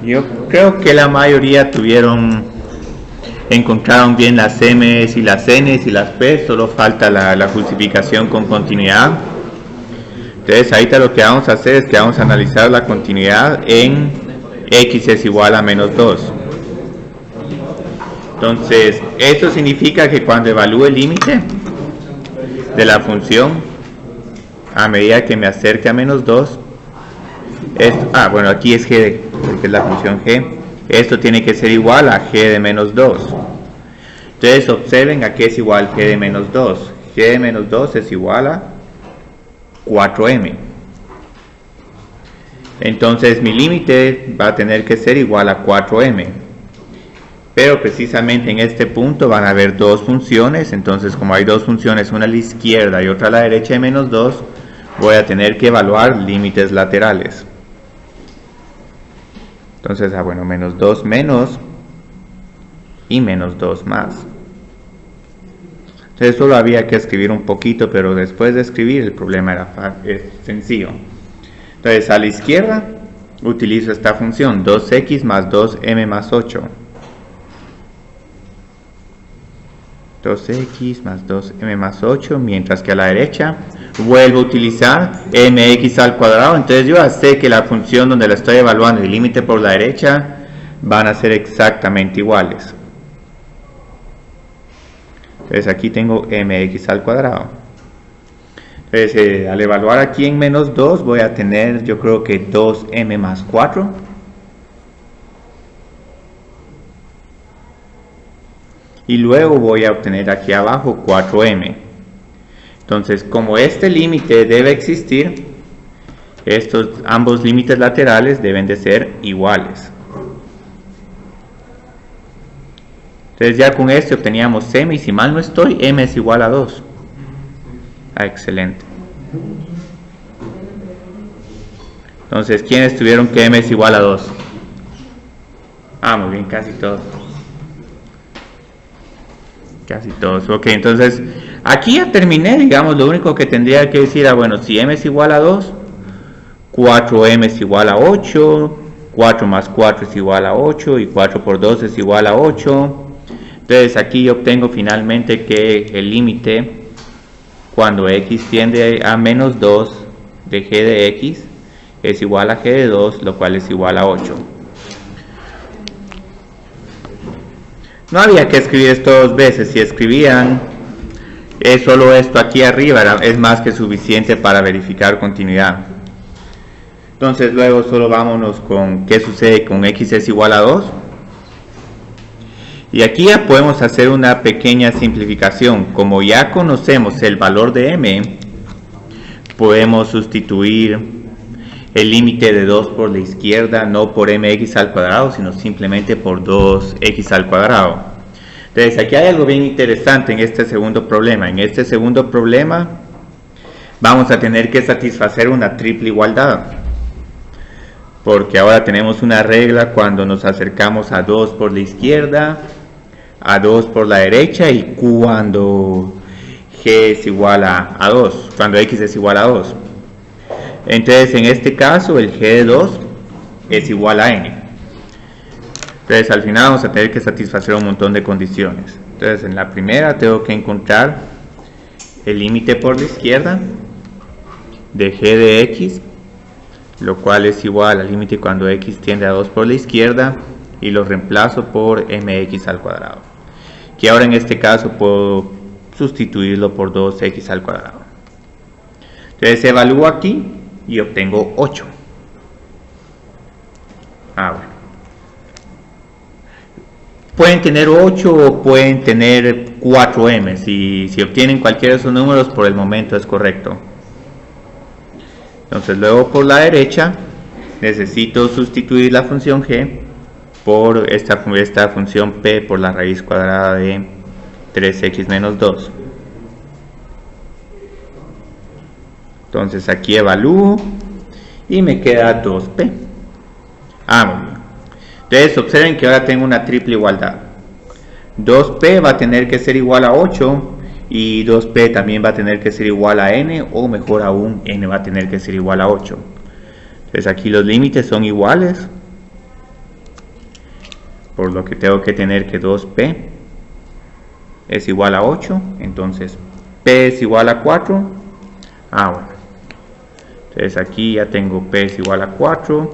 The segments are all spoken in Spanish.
Yo creo que la mayoría encontraron bien las M's y las N's y las P, solo falta la justificación con continuidad. Entonces ahorita lo que vamos a hacer es que vamos a analizar la continuidad en x es igual a menos 2. Entonces esto significa que cuando evalúe el límite de la función a medida que me acerque a menos 2, bueno, aquí es g, porque es la función g, esto tiene que ser igual a g de menos 2. Entonces observen a qué es igual g de menos 2. G de menos 2 es igual a 4m. Entonces mi límite va a tener que ser igual a 4m. Pero precisamente en este punto van a haber dos funciones. Entonces como hay dos funciones, una a la izquierda y otra a la derecha de menos 2, voy a tener que evaluar límites laterales. Entonces, bueno, menos 2 menos y menos 2 más. Entonces solo había que escribir un poquito, pero después de escribir el problema es sencillo. Entonces a la izquierda utilizo esta función 2x más 2m más 8. 2x más 2m más 8, mientras que a la derecha vuelvo a utilizar mx al cuadrado. Entonces yo ya sé que la función donde la estoy evaluando y el límite por la derecha van a ser exactamente iguales. Entonces aquí tengo mx al cuadrado. Entonces al evaluar aquí en menos 2 voy a tener, yo creo que 2m más 4. Y luego voy a obtener aquí abajo 4m. Entonces como este límite debe existir, ambos límites laterales deben de ser iguales. Entonces ya con este obteníamos m, y si mal no estoy, m es igual a 2. Excelente. Entonces, ¿quiénes tuvieron que m es igual a 2? Muy bien, casi todos. Casi todos. Ok, entonces, aquí ya terminé, digamos, lo único que tendría que decir, bueno, si m es igual a 2, 4m es igual a 8, 4 más 4 es igual a 8, y 4 por 2 es igual a 8. Entonces aquí obtengo finalmente que el límite cuando x tiende a menos 2 de g de x es igual a g de 2, lo cual es igual a 8. No había que escribir esto dos veces. Si escribían solo esto aquí arriba, es más que suficiente para verificar continuidad. Entonces luego solo vámonos con qué sucede con x es igual a 2. Y aquí ya podemos hacer una pequeña simplificación. Como ya conocemos el valor de m, podemos sustituir el límite de 2 por la izquierda, no por mx al cuadrado, sino simplemente por 2x al cuadrado. Entonces aquí hay algo bien interesante en este segundo problema. En este segundo problema vamos a tener que satisfacer una triple igualdad, porque ahora tenemos una regla cuando nos acercamos a 2 por la izquierda, a 2 por la derecha, y cuando g es igual a 2, cuando x es igual a 2. Entonces en este caso el g de 2 es igual a n. Entonces al final vamos a tener que satisfacer un montón de condiciones. Entonces en la primera tengo que encontrar el límite por la izquierda de g de x, lo cual es igual al límite cuando x tiende a 2 por la izquierda, y lo reemplazo por mx al cuadrado, que ahora en este caso puedo sustituirlo por 2x al cuadrado. Entonces evalúo aquí y obtengo 8. Bueno. Pueden tener 8 o pueden tener 4m. Si obtienen cualquiera de esos números, por el momento es correcto. Entonces luego por la derecha necesito sustituir la función g por esta función p por la raíz cuadrada de 3x menos 2. Entonces aquí evalúo y me queda 2p. Muy bien. Entonces observen que ahora tengo una triple igualdad. 2p va a tener que ser igual a 8, y 2p también va a tener que ser igual a n, o mejor aún, n va a tener que ser igual a 8. Entonces aquí los límites son iguales. por lo que tengo que tener que 2p es igual a 8, entonces p es igual a 4. Bueno, entonces aquí ya tengo p es igual a 4,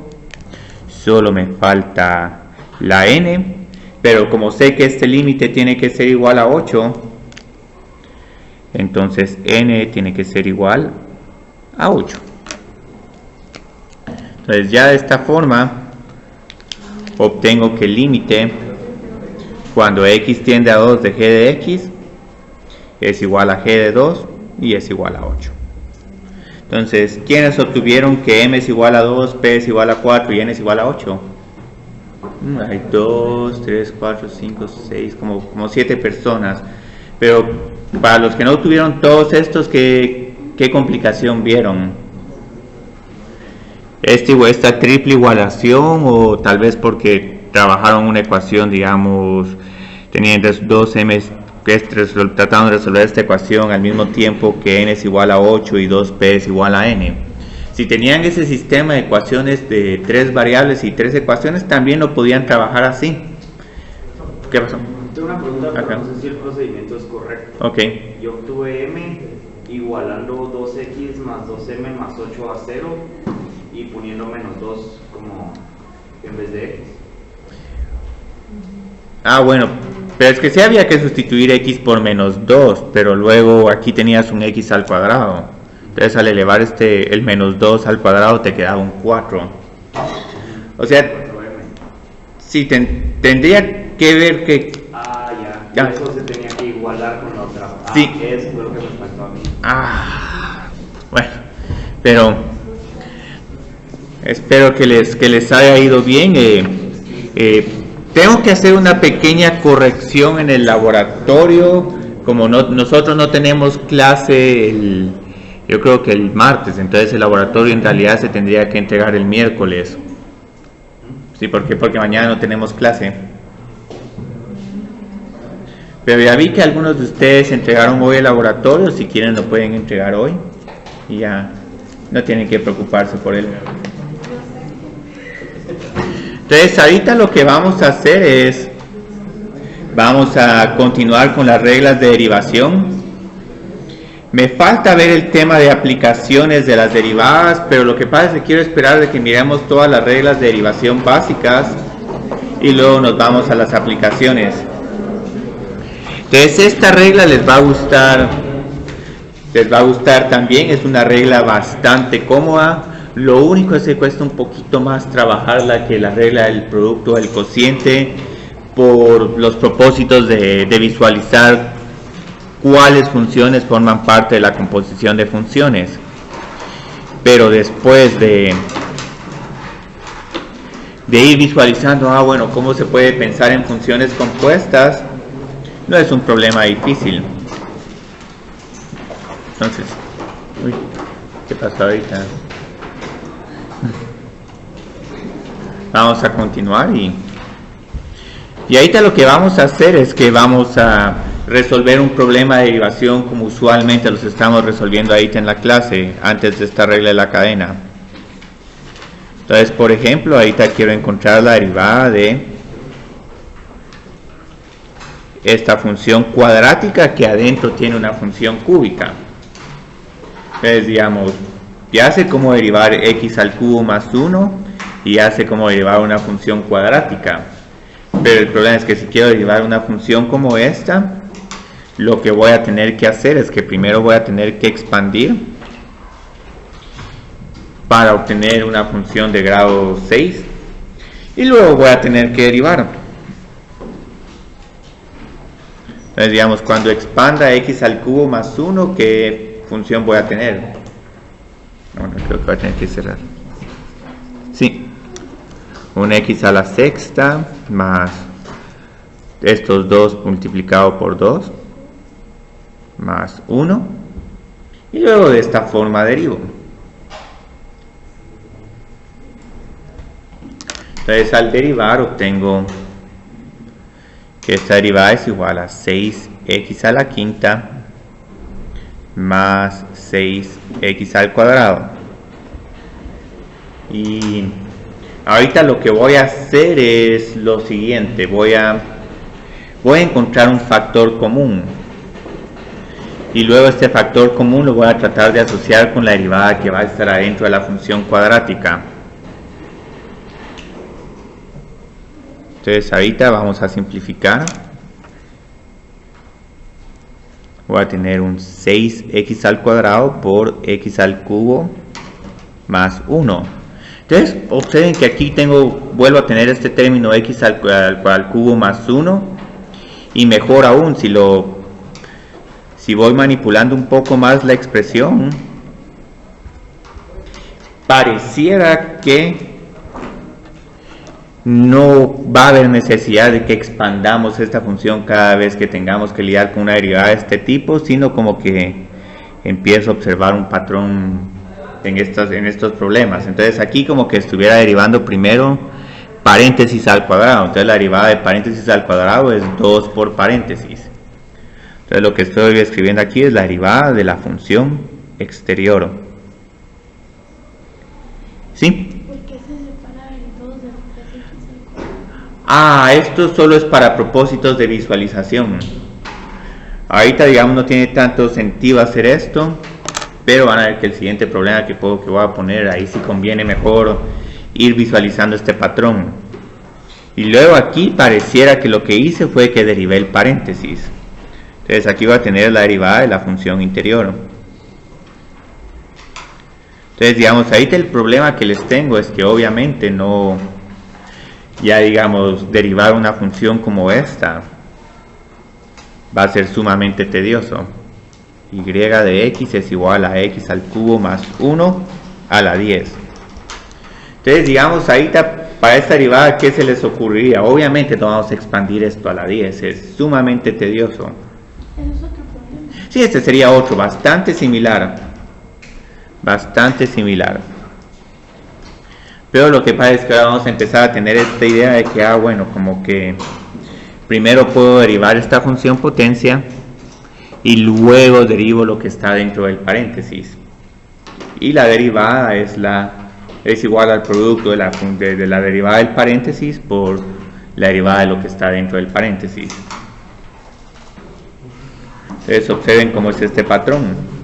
solo me falta la n, pero como sé que este límite tiene que ser igual a 8, entonces n tiene que ser igual a 8. Entonces ya de esta forma obtengo que el límite cuando x tiende a 2 de g de x es igual a g de 2 y es igual a 8. Entonces, ¿quiénes obtuvieron que m es igual a 2, p es igual a 4 y n es igual a 8? Hay 2, 3, 4, 5, 6, como 7 personas. Pero para los que no tuvieron todos estos, ¿qué complicación vieron? Esta triple igualación, o tal vez porque trabajaron una ecuación, digamos, tenían dos m's que trataron de resolver esta ecuación al mismo tiempo que n es igual a 8 y 2p es igual a n. Si tenían ese sistema de ecuaciones de 3 variables y 3 ecuaciones, también lo podían trabajar así. ¿Qué pasó? Tengo una pregunta, pero no sé si el procedimiento es correcto. Ok. Yo obtuve m igualando 2x más 2m más 8 a 0 y poniendo menos 2 como en vez de x. Bueno, pero es que sí había que sustituir x por menos 2, pero luego aquí tenías un x al cuadrado. Entonces al elevar el menos 2 al cuadrado te quedaba un 4. O sea, sí, tendría que ver que... ya. Eso se tenía que igualar con la otra. Sí. Eso fue lo que me faltó a mí. Bueno, pero espero que les haya ido bien. Tengo que hacer una pequeña corrección en el laboratorio. Como nosotros no tenemos clase yo creo que el martes, entonces el laboratorio en realidad se tendría que entregar el miércoles. Sí, ¿por qué? Porque mañana no tenemos clase. Pero ya vi que algunos de ustedes entregaron hoy el laboratorio. Si quieren lo pueden entregar hoy y ya no tienen que preocuparse por él. Entonces ahorita lo que vamos a hacer es vamos a continuar con las reglas de derivación. Me falta ver el tema de aplicaciones de las derivadas, pero lo que pasa es que quiero esperar de que miremos todas las reglas de derivación básicas y luego nos vamos a las aplicaciones. Entonces esta regla les va a gustar también, es una regla bastante cómoda. Lo único es que cuesta un poquito más trabajarla que la regla del producto del cociente por los propósitos de visualizar cuáles funciones forman parte de la composición de funciones. Pero después de ir visualizando, bueno, cómo se puede pensar en funciones compuestas, no es un problema difícil. Entonces, ¿qué pasó ahorita? Vamos a continuar y ahorita lo que vamos a hacer es que vamos a resolver un problema de derivación como usualmente los estamos resolviendo ahorita en la clase antes de esta regla de la cadena. Entonces, por ejemplo, ahorita quiero encontrar la derivada de esta función cuadrática que adentro tiene una función cúbica. Entonces, digamos, ya sé cómo derivar x al cubo más 1 y ya sé cómo derivar una función cuadrática. Pero el problema es que si quiero derivar una función como esta, lo que voy a tener que hacer es que primero voy a tener que expandir para obtener una función de grado 6 y luego voy a tener que derivar. Entonces, digamos, cuando expanda x al cubo más 1, ¿qué función voy a tener? No, creo que voy a tener que cerrar. Sí. Un x a la sexta más estos 2 multiplicado por 2 más 1 y luego de esta forma derivo. Entonces al derivar obtengo que esta derivada es igual a 6x a la quinta más 6x al cuadrado. Y ahorita lo que voy a hacer es lo siguiente, voy a encontrar un factor común y luego este factor común lo voy a tratar de asociar con la derivada que va a estar adentro de la función cuadrática. Entonces ahorita vamos a simplificar. Voy a tener un 6x al cuadrado por x al cubo más 1. Entonces observen que aquí vuelvo a tener este término x al cubo más 1, y mejor aún si voy manipulando un poco más la expresión, pareciera que no va a haber necesidad de que expandamos esta función cada vez que tengamos que lidiar con una derivada de este tipo, sino como que empiezo a observar un patrón en estos problemas. Entonces aquí como que estuviera derivando primero paréntesis al cuadrado. Entonces la derivada de paréntesis al cuadrado es 2 por paréntesis. Entonces lo que estoy escribiendo aquí es la derivada de la función exterior. ¿Sí? Esto solo es para propósitos de visualización. Ahorita, digamos, no tiene tanto sentido hacer esto, pero van a ver que el siguiente problema que voy a poner, ahí sí conviene mejor ir visualizando este patrón. Y luego aquí pareciera que lo que hice fue que derivé el paréntesis. Entonces aquí voy a tener la derivada de la función interior. Entonces, digamos, ahorita el problema que les tengo es que obviamente ya digamos, derivar una función como esta va a ser sumamente tedioso. Y de x es igual a x al cubo más 1 a la 10. Entonces, digamos, ahorita para esta derivada, ¿qué se les ocurriría? Obviamente no vamos a expandir esto a la 10, es sumamente tedioso. ¿Eso es otro problema? Sí, este sería otro, bastante similar. Bastante similar. Pero lo que pasa es que ahora vamos a empezar a tener esta idea de que, bueno, como que primero puedo derivar esta función potencia y luego derivo lo que está dentro del paréntesis. Y la derivada es igual al producto de la derivada del paréntesis por la derivada de lo que está dentro del paréntesis. Entonces observen cómo es este patrón.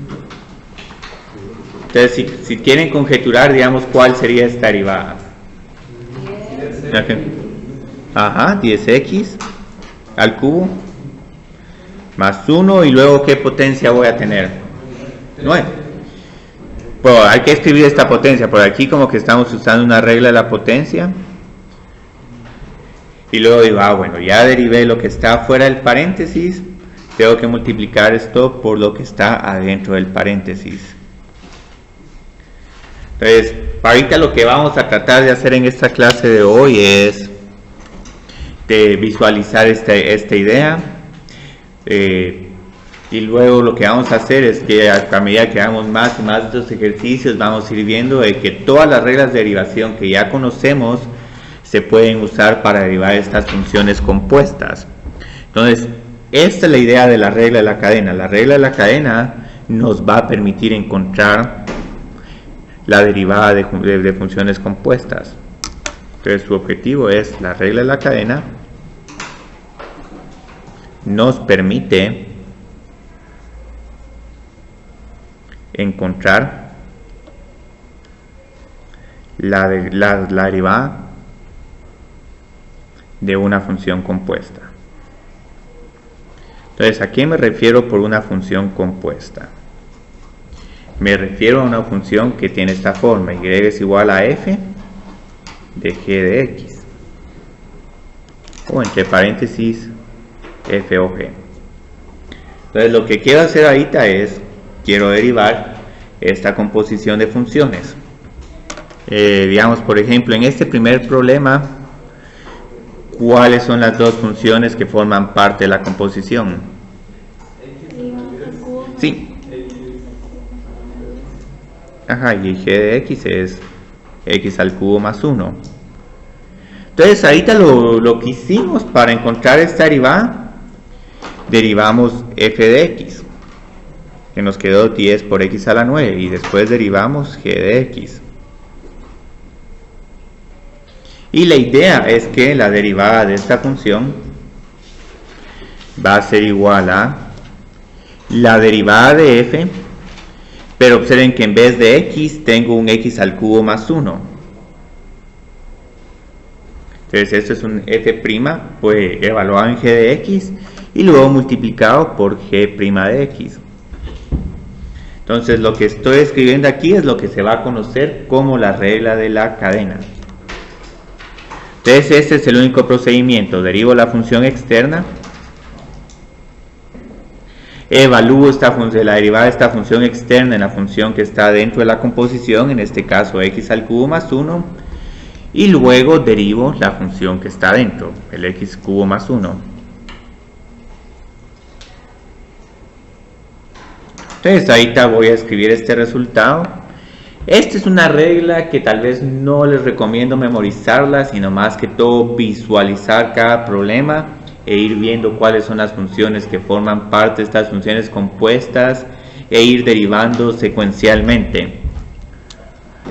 Entonces, si quieren conjeturar, digamos, ¿cuál sería esta derivada? 10x al cubo más 1, y luego ¿qué potencia voy a tener? 9. Bueno, hay que escribir esta potencia, por aquí como que estamos usando una regla de la potencia. Y luego digo, bueno, ya derivé lo que está fuera del paréntesis, tengo que multiplicar esto por lo que está adentro del paréntesis. Entonces, ahorita lo que vamos a tratar de hacer en esta clase de hoy es de visualizar esta idea, y luego lo que vamos a hacer es que a medida que hagamos más y más de estos ejercicios, vamos a ir viendo de que todas las reglas de derivación que ya conocemos se pueden usar para derivar estas funciones compuestas. Entonces, esta es la idea de la regla de la cadena. La regla de la cadena nos va a permitir encontrar la derivada de funciones compuestas. Entonces su objetivo es, la regla de la cadena nos permite encontrar la derivada de una función compuesta. Entonces, ¿a qué me refiero por una función compuesta? Me refiero a una función que tiene esta forma: y es igual a f de g de x, o entre paréntesis f o g. Entonces lo que quiero hacer ahorita es, quiero derivar esta composición de funciones. Digamos, por ejemplo, en este primer problema, ¿cuáles son las dos funciones que forman parte de la composición? Sí. Y g de x es x al cubo más 1. Entonces ahorita lo que hicimos para encontrar esta derivada, derivamos f de x, que nos quedó 10 por x a la 9, y después derivamos g de x. Y la idea es que la derivada de esta función va a ser igual a la derivada de f, pero observen que en vez de x tengo un x al cubo más 1. Entonces esto es un f', pues evaluado en g de x y luego multiplicado por g' de x. Entonces lo que estoy escribiendo aquí es lo que se va a conocer como la regla de la cadena. Entonces este es el único procedimiento. Derivo la función externa, evalúo la derivada de esta función externa en la función que está dentro de la composición, en este caso x al cubo más 1, y luego derivo la función que está dentro, el x cubo más 1. Entonces ahorita voy a escribir este resultado. Esta es una regla que tal vez no les recomiendo memorizarla, sino más que todo visualizar cada problema e ir viendo cuáles son las funciones que forman parte de estas funciones compuestas e ir derivando secuencialmente.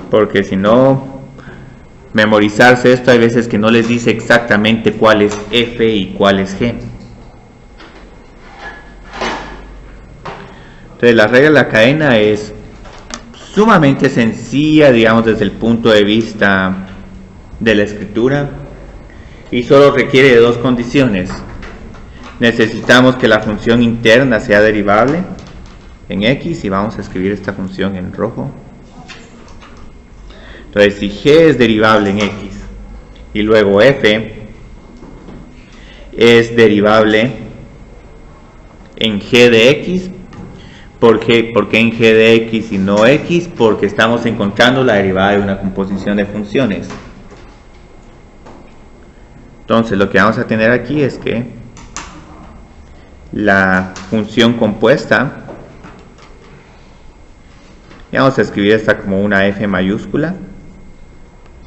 Porque si no, memorizarse esto hay veces que no les dice exactamente cuál es f y cuál es g. Entonces la regla de la cadena es sumamente sencilla, digamos, desde el punto de vista de la escritura, y solo requiere de dos condiciones. Necesitamos que la función interna sea derivable en x, y vamos a escribir esta función en rojo. Entonces si g es derivable en x y luego f es derivable en g de x, ¿por qué en g de x y no x? Porque estamos encontrando la derivada de una composición de funciones. Entonces lo que vamos a tener aquí es que la función compuesta, y vamos a escribir esta como una f mayúscula.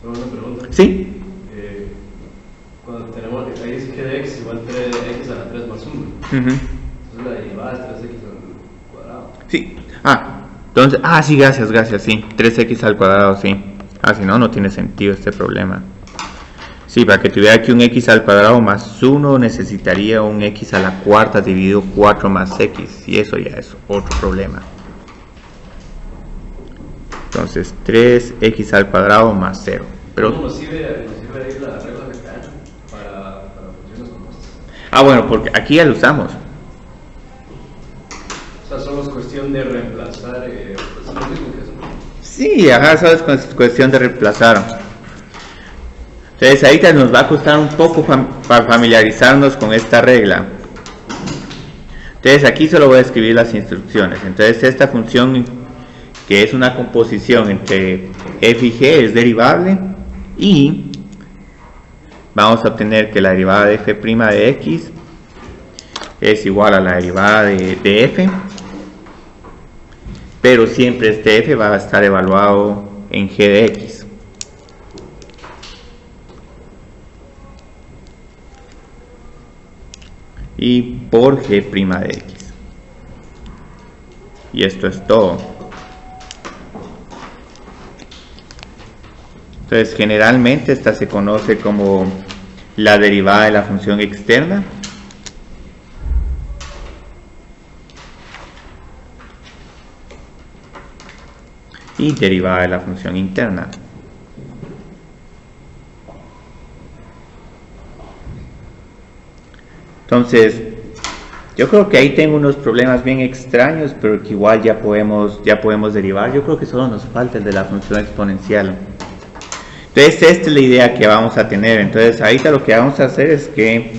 Solo una pregunta. ¿Sí? Cuando tenemos ahí es g de x igual 3x a la 3 más 1. Entonces la derivada es 3x al cuadrado. Sí. Entonces, sí, gracias, sí. 3x al cuadrado, sí. Si no, no tiene sentido este problema. Sí, para que tuviera aquí un x al cuadrado más 1, necesitaría un x a la cuarta dividido 4 más x. Y eso ya es otro problema. Entonces, 3x al cuadrado más 0. Pero ¿Cómo nos sirve ahí la regla de cadena para funciones compuestas? Bueno, porque aquí ya lo usamos. O sea, solo es cuestión de reemplazar. Es lo mismo que eso. Sí, solo es cuestión de reemplazar. Entonces, ahorita nos va a costar un poco para familiarizarnos con esta regla. Entonces, aquí solo voy a escribir las instrucciones. Entonces, esta función, que es una composición entre f y g, es derivable, y vamos a obtener que la derivada de f' de x es igual a la derivada de f, pero siempre este f va a estar evaluado en g de x. Y por g' de x. Y esto es todo. Entonces, generalmente esta se conoce como la derivada de la función externa. Y derivada de la función interna. Entonces, yo creo que ahí tengo unos problemas bien extraños, pero que igual ya podemos derivar. Yo creo que solo nos falta el de la función exponencial. Entonces, esta es la idea que vamos a tener. Entonces, ahorita lo que vamos a hacer es que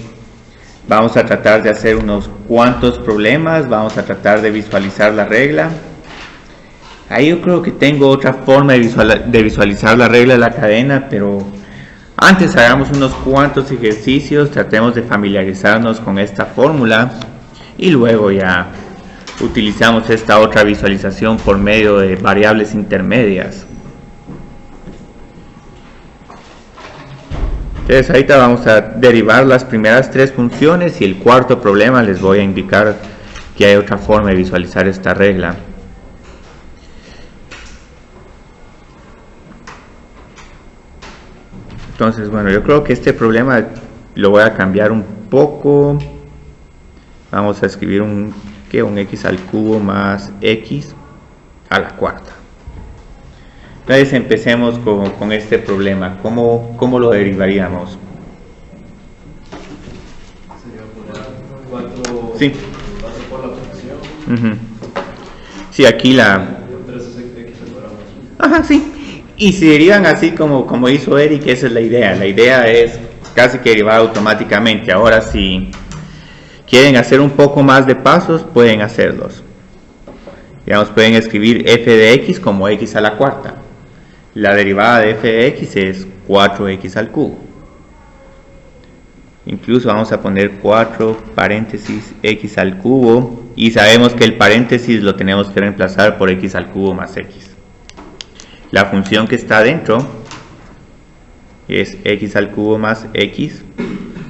vamos a tratar de hacer unos cuantos problemas. Vamos a tratar de visualizar la regla. Ahí yo creo que tengo otra forma de visualizar la regla de la cadena, pero antes hagamos unos cuantos ejercicios, tratemos de familiarizarnos con esta fórmula y luego ya utilizamos esta otra visualización por medio de variables intermedias. Entonces ahorita vamos a derivar las primeras tres funciones y el cuarto problema les voy a indicar que hay otra forma de visualizar esta regla. Entonces, bueno, yo creo que este problema lo voy a cambiar un poco. Vamos a escribir un x al cubo más x a la cuarta. Entonces empecemos con este problema. ¿Cómo lo derivaríamos? Sería poner 4 Sí. paso por la función. Sí, aquí la... 3x al cuadrado. Ajá, sí. Y si derivan así como hizo Eric, esa es la idea. La idea es casi que derivar automáticamente. Ahora, si quieren hacer un poco más de pasos, pueden hacerlos. Digamos, pueden escribir f de x como x a la cuarta. La derivada de f de x es 4x al cubo. Incluso vamos a poner 4 paréntesis x al cubo. Y sabemos que el paréntesis lo tenemos que reemplazar por x al cubo más x. La función que está dentro es x al cubo más x.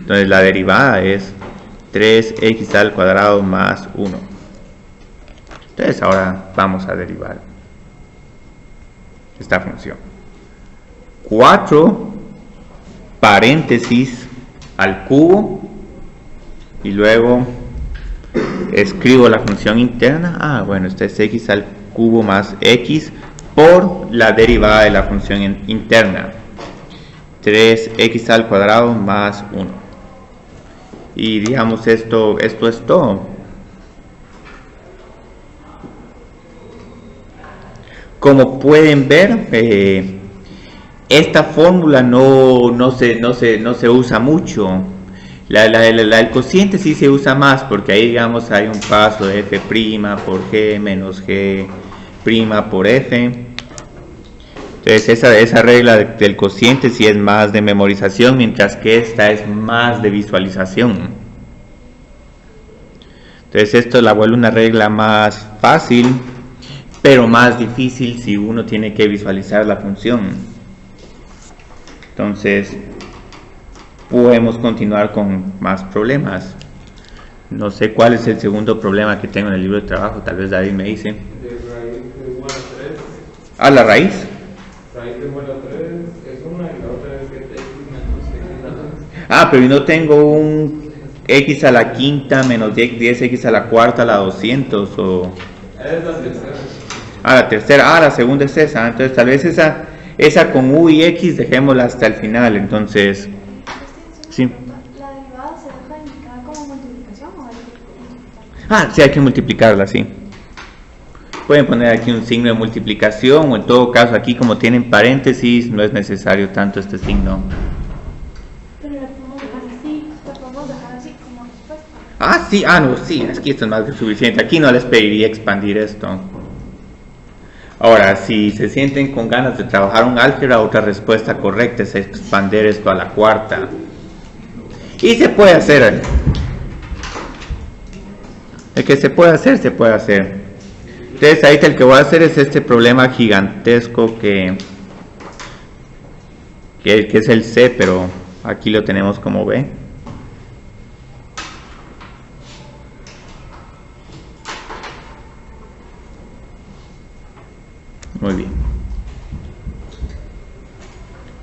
Entonces la derivada es 3x al cuadrado más 1. Entonces ahora vamos a derivar esta función. 4 paréntesis al cubo y luego escribo la función interna. Bueno, esta es x al cubo más x por la derivada de la función interna, 3x al cuadrado más 1. Y digamos esto es todo. Como pueden ver, esta fórmula no se usa mucho. El cociente sí se usa más, porque ahí digamos hay un paso de f' por g menos g' por f. Entonces esa regla del cociente sí es más de memorización, mientras que esta es más de visualización. Entonces esto la vuelve una regla más fácil, pero más difícil si uno tiene que visualizar la función. Entonces podemos continuar con más problemas. No sé cuál es el segundo problema que tengo en el libro de trabajo, tal vez David me dice. De raíz de 1 a 3. La raíz. Raíz de 1 a 3 es una y la otra es que x menos x a la 2. Pero yo no tengo un x a la quinta menos 10x a la cuarta a la 200 o... Es la tercera. La tercera. La segunda es esa. Entonces tal vez esa con u y x dejémosla hasta el final. Entonces, sí. ¿La derivada se deja indicar como multiplicación o hay que multiplicar? Sí, hay que multiplicarla, sí. Pueden poner aquí un signo de multiplicación, o en todo caso aquí como tienen paréntesis no es necesario tanto este signo. Pero la podemos dejar así como respuesta. Sí, no, sí, aquí esto es más que suficiente. Aquí no les pediría expandir esto. Ahora, si se sienten con ganas de trabajar un álgebra, otra respuesta correcta es expandir esto a la cuarta. Y se puede hacer. El que se puede hacer, se puede hacer. Entonces ahorita el que voy a hacer es este problema gigantesco que es el C, pero aquí lo tenemos como B. Muy bien.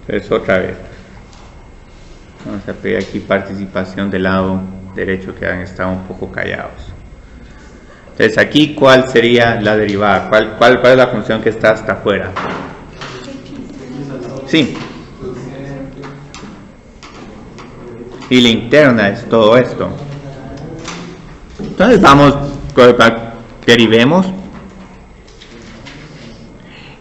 Entonces otra vez. Vamos a pedir aquí participación del lado derecho, que han estado un poco callados. Entonces aquí, ¿cuál sería la derivada? ¿Cuál es la función que está hasta afuera? Sí. Y la interna es todo esto. Entonces vamos, derivemos.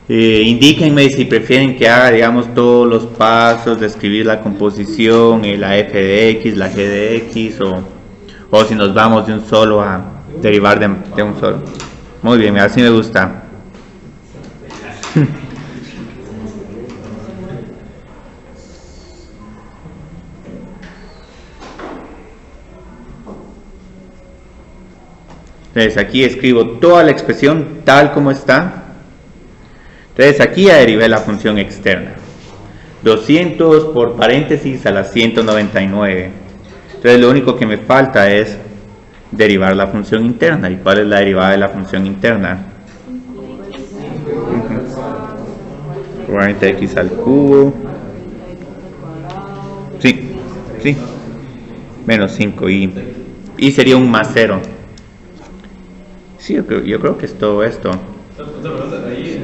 Indíquenme si prefieren que haga, digamos, todos los pasos de escribir la composición, la f de x, la g de x, o si nos vamos de un solo a derivar de un solo. Muy bien, así me gusta. Entonces aquí escribo toda la expresión tal como está. Entonces aquí ya derivé la función externa. 200 por paréntesis a la 199. Entonces lo único que me falta es derivar la función interna. ¿Y cuál es la derivada de la función interna? 40x al cubo Sí, sí. Menos 5 y sería un más 0. Sí, yo creo que es todo esto. Otra pregunta, ahí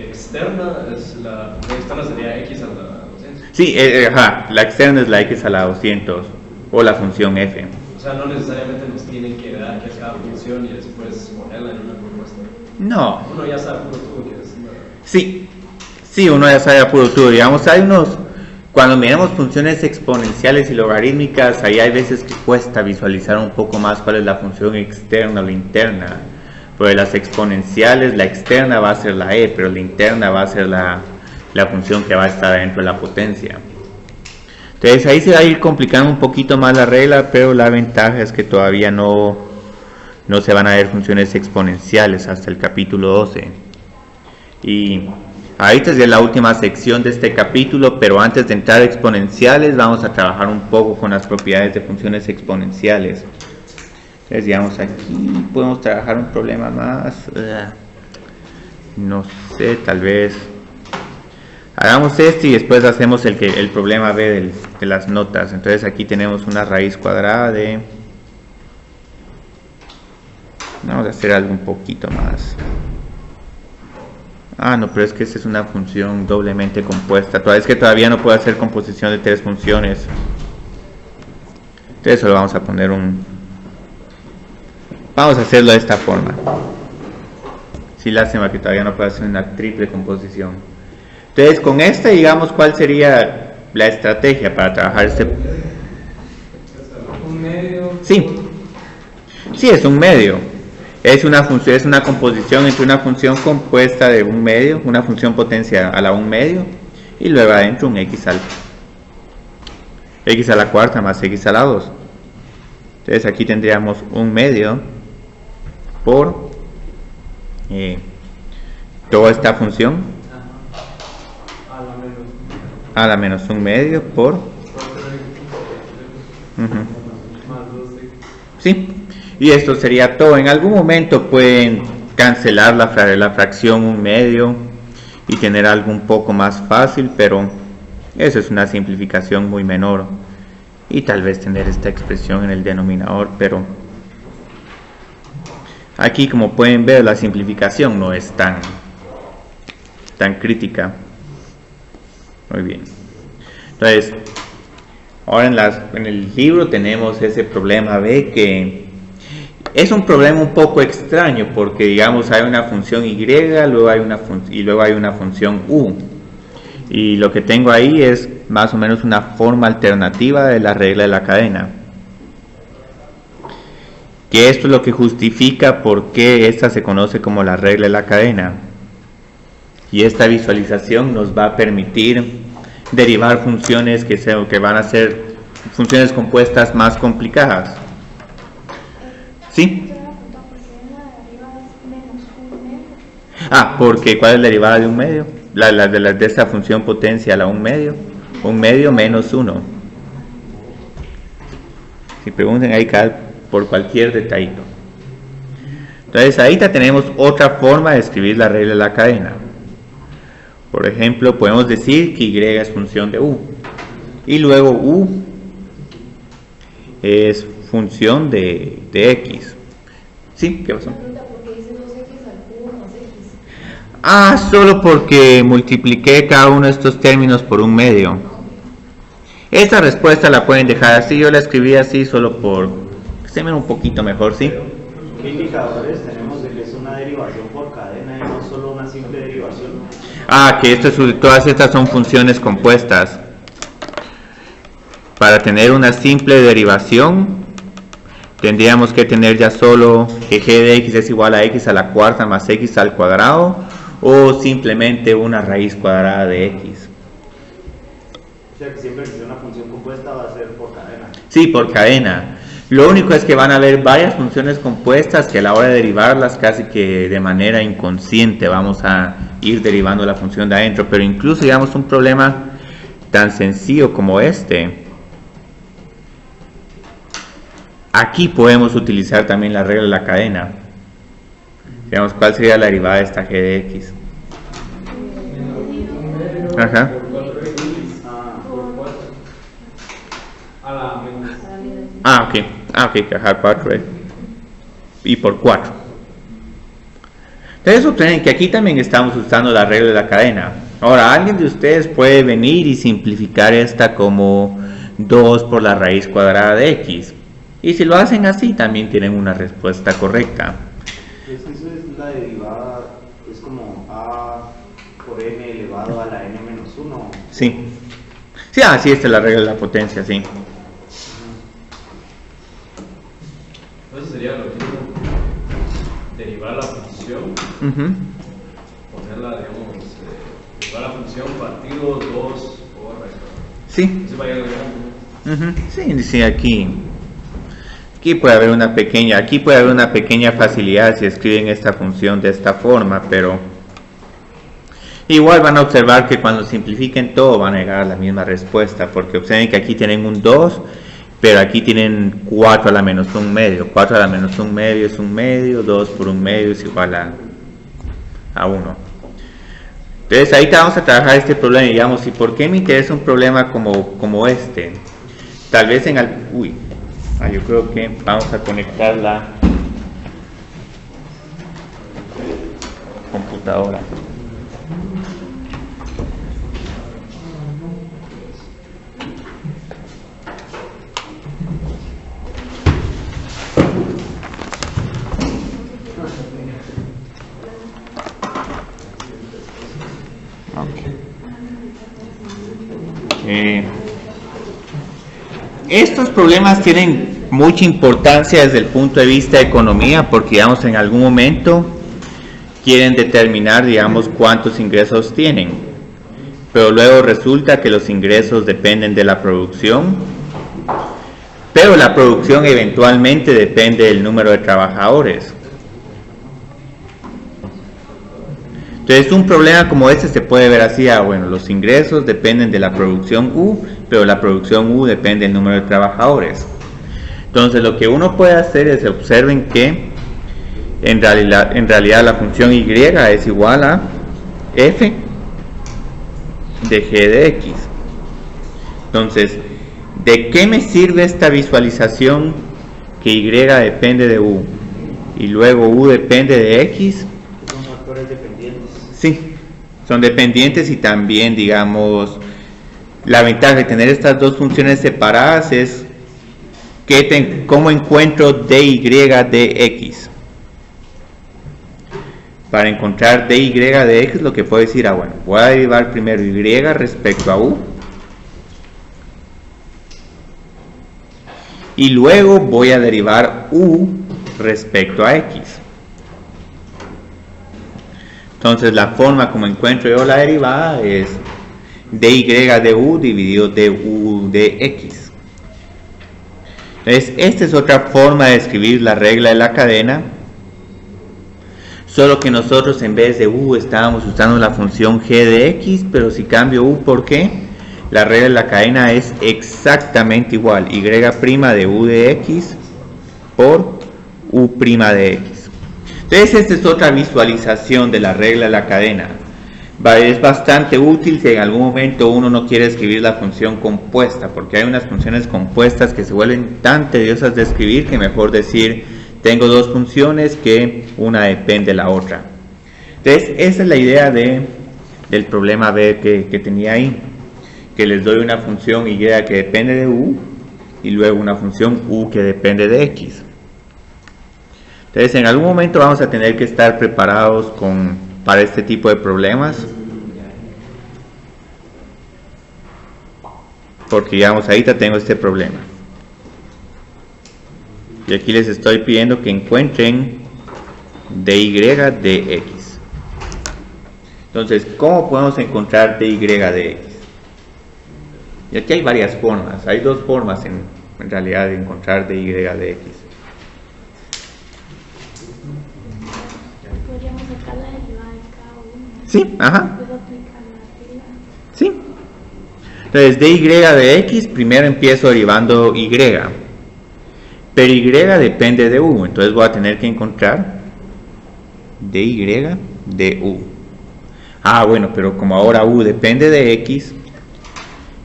externa, la externa sería x a la 200. Sí, ajá, la externa es la x a la 200 o la función f. O sea, no necesariamente nos tienen que dar que es cada función y después ponerla en una propuesta. No. Uno ya sabe puro tubo que es. Sí, uno ya sabe a puro tubo. Digamos, hay unos, cuando miramos funciones exponenciales y logarítmicas, ahí hay veces que cuesta visualizar un poco más cuál es la función externa o la interna. Porque las exponenciales, la externa va a ser la e, pero la interna va a ser la función que va a estar dentro de la potencia. Entonces ahí se va a ir complicando un poquito más la regla, pero la ventaja es que todavía no se van a ver funciones exponenciales hasta el capítulo 12. Y ahorita es la última sección de este capítulo, pero antes de entrar a exponenciales vamos a trabajar un poco con las propiedades de funciones exponenciales. Entonces digamos aquí podemos trabajar un problema más, no sé, tal vez hagamos este y después hacemos el problema B de las notas. Entonces aquí tenemos una raíz cuadrada de, vamos a hacer algo un poquito más. No, pero es que esta es una función doblemente compuesta. Es que todavía no puedo hacer composición de 3 funciones. Entonces solo vamos a poner vamos a hacerlo de esta forma. Sí, lástima que todavía no puedo hacer una triple composición. Entonces con esta, digamos, ¿cuál sería la estrategia para trabajar este? Un medio. Sí, es un medio. Es una función, es una composición entre una función compuesta de un medio, una función potencia a la 1 medio, y luego adentro un x a la cuarta más x a la 2. Entonces aquí tendríamos un medio por toda esta función a la menos un medio por sí, y esto sería todo. En algún momento pueden cancelar la fracción un medio y tener algo un poco más fácil, pero eso es una simplificación muy menor, y tal vez tener esta expresión en el denominador, pero aquí, como pueden ver, la simplificación no es tan crítica. Muy bien. Entonces, ahora en el libro tenemos ese problema B, que es un problema un poco extraño, porque digamos hay una función y, luego hay una función u, y lo que tengo ahí es más o menos una forma alternativa de la regla de la cadena, que esto es lo que justifica por qué esta se conoce como la regla de la cadena, y esta visualización nos va a permitir derivar funciones que van a ser funciones compuestas más complicadas. ¿Sí? Porque ¿cuál es la derivada de un medio? De esta función potencia a la 1 medio. 1 medio menos 1. Si pregunten ahí por cualquier detallito. Entonces ahí tenemos otra forma de escribir la regla de la cadena. Por ejemplo, podemos decir que y es función de u, y luego u es función de x. ¿Sí? ¿Qué pasó? ¿Por qué dice 2x al cubo más x? Solo porque multipliqué cada uno de estos términos por un medio. Esta respuesta la pueden dejar así, yo la escribí así solo por que se vea un poquito mejor, ¿sí? ¿Qué indicadores tenemos de que es una derivación por cadena y no solo una simple derivación? Que todas estas son funciones compuestas. Para tener una simple derivación tendríamos que tener ya solo que g de x es igual a x a la cuarta más x al cuadrado, o simplemente una raíz cuadrada de x. O sea que siempre que sea una función compuesta va a ser por cadena. Sí, por cadena. Lo único es que van a haber varias funciones compuestas que a la hora de derivarlas casi que de manera inconsciente vamos a ir derivando la función de adentro, pero incluso digamos un problema tan sencillo como este, aquí podemos utilizar también la regla de la cadena. Veamos cuál sería la derivada de esta g de x. A la menos. Ok, cajar 4 y por 4. Entonces obtienen que aquí también estamos usando la regla de la cadena. Ahora, alguien de ustedes puede venir y simplificar esta como 2 por la raíz cuadrada de x. Y si lo hacen así, también tienen una respuesta correcta. Eso es la derivada, es como a por n elevado a la n menos 1. Sí. Sí, así esta es la regla de la potencia, sí. Entonces sería lo mismo derivar la función, ponerla, digamos, derivar la función partido 2 por raíz. Sí. Entonces vaya agregando. Sí, sí, aquí puede haber una pequeña facilidad si escriben esta función de esta forma, pero igual van a observar que cuando simplifiquen todo van a llegar a la misma respuesta, porque observen que aquí tienen un 2, pero aquí tienen 4 a la menos 1 medio. 4 a la menos 1 medio es 1 medio, 2 por 1 medio es igual a 1. Entonces ahí vamos a trabajar este problema, digamos, ¿y por qué me interesa un problema como este? Tal vez yo creo que vamos a conectar la computadora. Estos problemas tienen mucha importancia desde el punto de vista de economía, porque digamos en algún momento quieren determinar, digamos, cuántos ingresos tienen, pero luego resulta que los ingresos dependen de la producción, pero la producción eventualmente depende del número de trabajadores. Entonces un problema como este se puede ver así, bueno, los ingresos dependen de la producción U, pero la producción U depende del número de trabajadores. Entonces lo que uno puede hacer es observen que en realidad la función Y es igual a f de g de x. Entonces, ¿de qué me sirve esta visualización que Y depende de U y luego U depende de X? Son factores dependientes. Sí, son dependientes y también, digamos, la ventaja de tener estas dos funciones separadas es que cómo encuentro dy de x. Para encontrar dy de x lo que puedo decir, bueno, voy a derivar primero y respecto a u y luego voy a derivar u respecto a x. Entonces la forma como encuentro yo la derivada es dy de u dividido de u de x. Entonces esta es otra forma de escribir la regla de la cadena, solo que nosotros en vez de u estábamos usando la función g de x, pero si cambio u por qué, la regla de la cadena es exactamente igual, y' de u de x por u' de x. Entonces esta es otra visualización de la regla de la cadena. Es bastante útil si en algún momento uno no quiere escribir la función compuesta, porque hay unas funciones compuestas que se vuelven tan tediosas de escribir que mejor decir tengo dos funciones que una depende de la otra. Entonces esa es la idea del problema B que tenía ahí, que les doy una función y que depende de u y luego una función u que depende de x. Entonces en algún momento vamos a tener que estar preparados para este tipo de problemas, porque digamos ahorita tengo este problema y aquí les estoy pidiendo que encuentren dy de x. Entonces, ¿cómo podemos encontrar dy de x? Y aquí hay varias formas, hay dos formas en realidad de encontrar dy de x. Podríamos sacar la derivada de cada uno. Sí, ajá. Después aplicar la regla. Sí. Entonces, dy de x, primero empiezo derivando y, pero y depende de u, entonces voy a tener que encontrar dy de u. Bueno, pero como ahora u depende de x,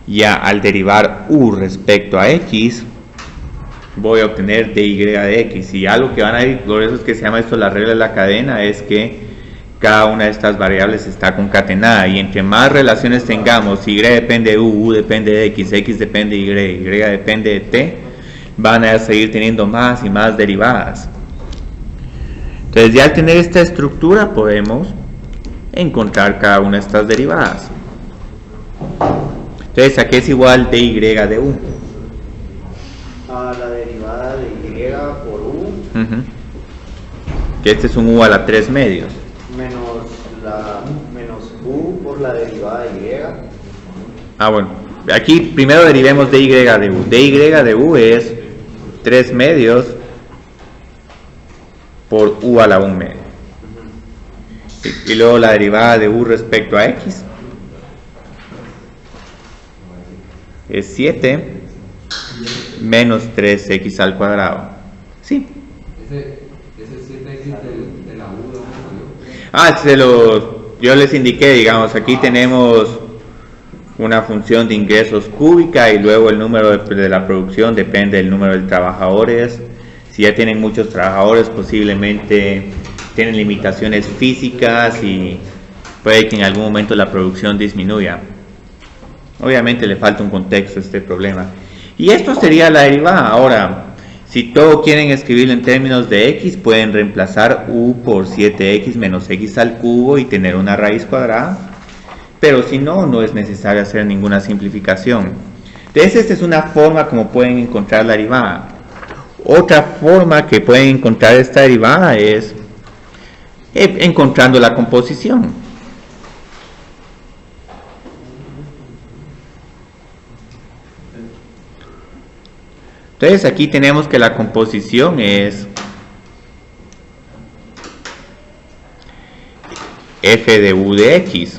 Ya al derivar u respecto a x, voy a obtener dy de x. Y algo que van a ir, por eso es que se llama esto la regla de la cadena, es que cada una de estas variables está concatenada, y entre más relaciones tengamos, y depende de u depende de x depende de y depende de t, van a seguir teniendo más y más derivadas. Entonces, ya al tener esta estructura podemos encontrar cada una de estas derivadas. Entonces, ¿a qué es igual dy de u? A la derivada de y por u Que este es un u a la 3 medios. menos u por la derivada de y. Bueno, aquí primero derivemos dy de u. Dy de u es 3 medios por u a la 1 medio. Y luego la derivada de u respecto a x es 7 menos 3x al cuadrado. ¿Sí? Ese 7x de la U, yo les indiqué, digamos, aquí tenemos una función de ingresos cúbica y luego el número de la producción depende del número de trabajadores. Si ya tienen muchos trabajadores, posiblemente tienen limitaciones físicas y puede que en algún momento la producción disminuya. Obviamente le falta un contexto a este problema. Y esto sería la derivada. Ahora, si todo quieren escribirlo en términos de x, pueden reemplazar u por 7x menos x al cubo y tener una raíz cuadrada. Pero si no, no es necesario hacer ninguna simplificación. Entonces, esta es una forma como pueden encontrar la derivada. Otra forma que pueden encontrar esta derivada es encontrando la composición. Entonces aquí tenemos que la composición es f de u de x,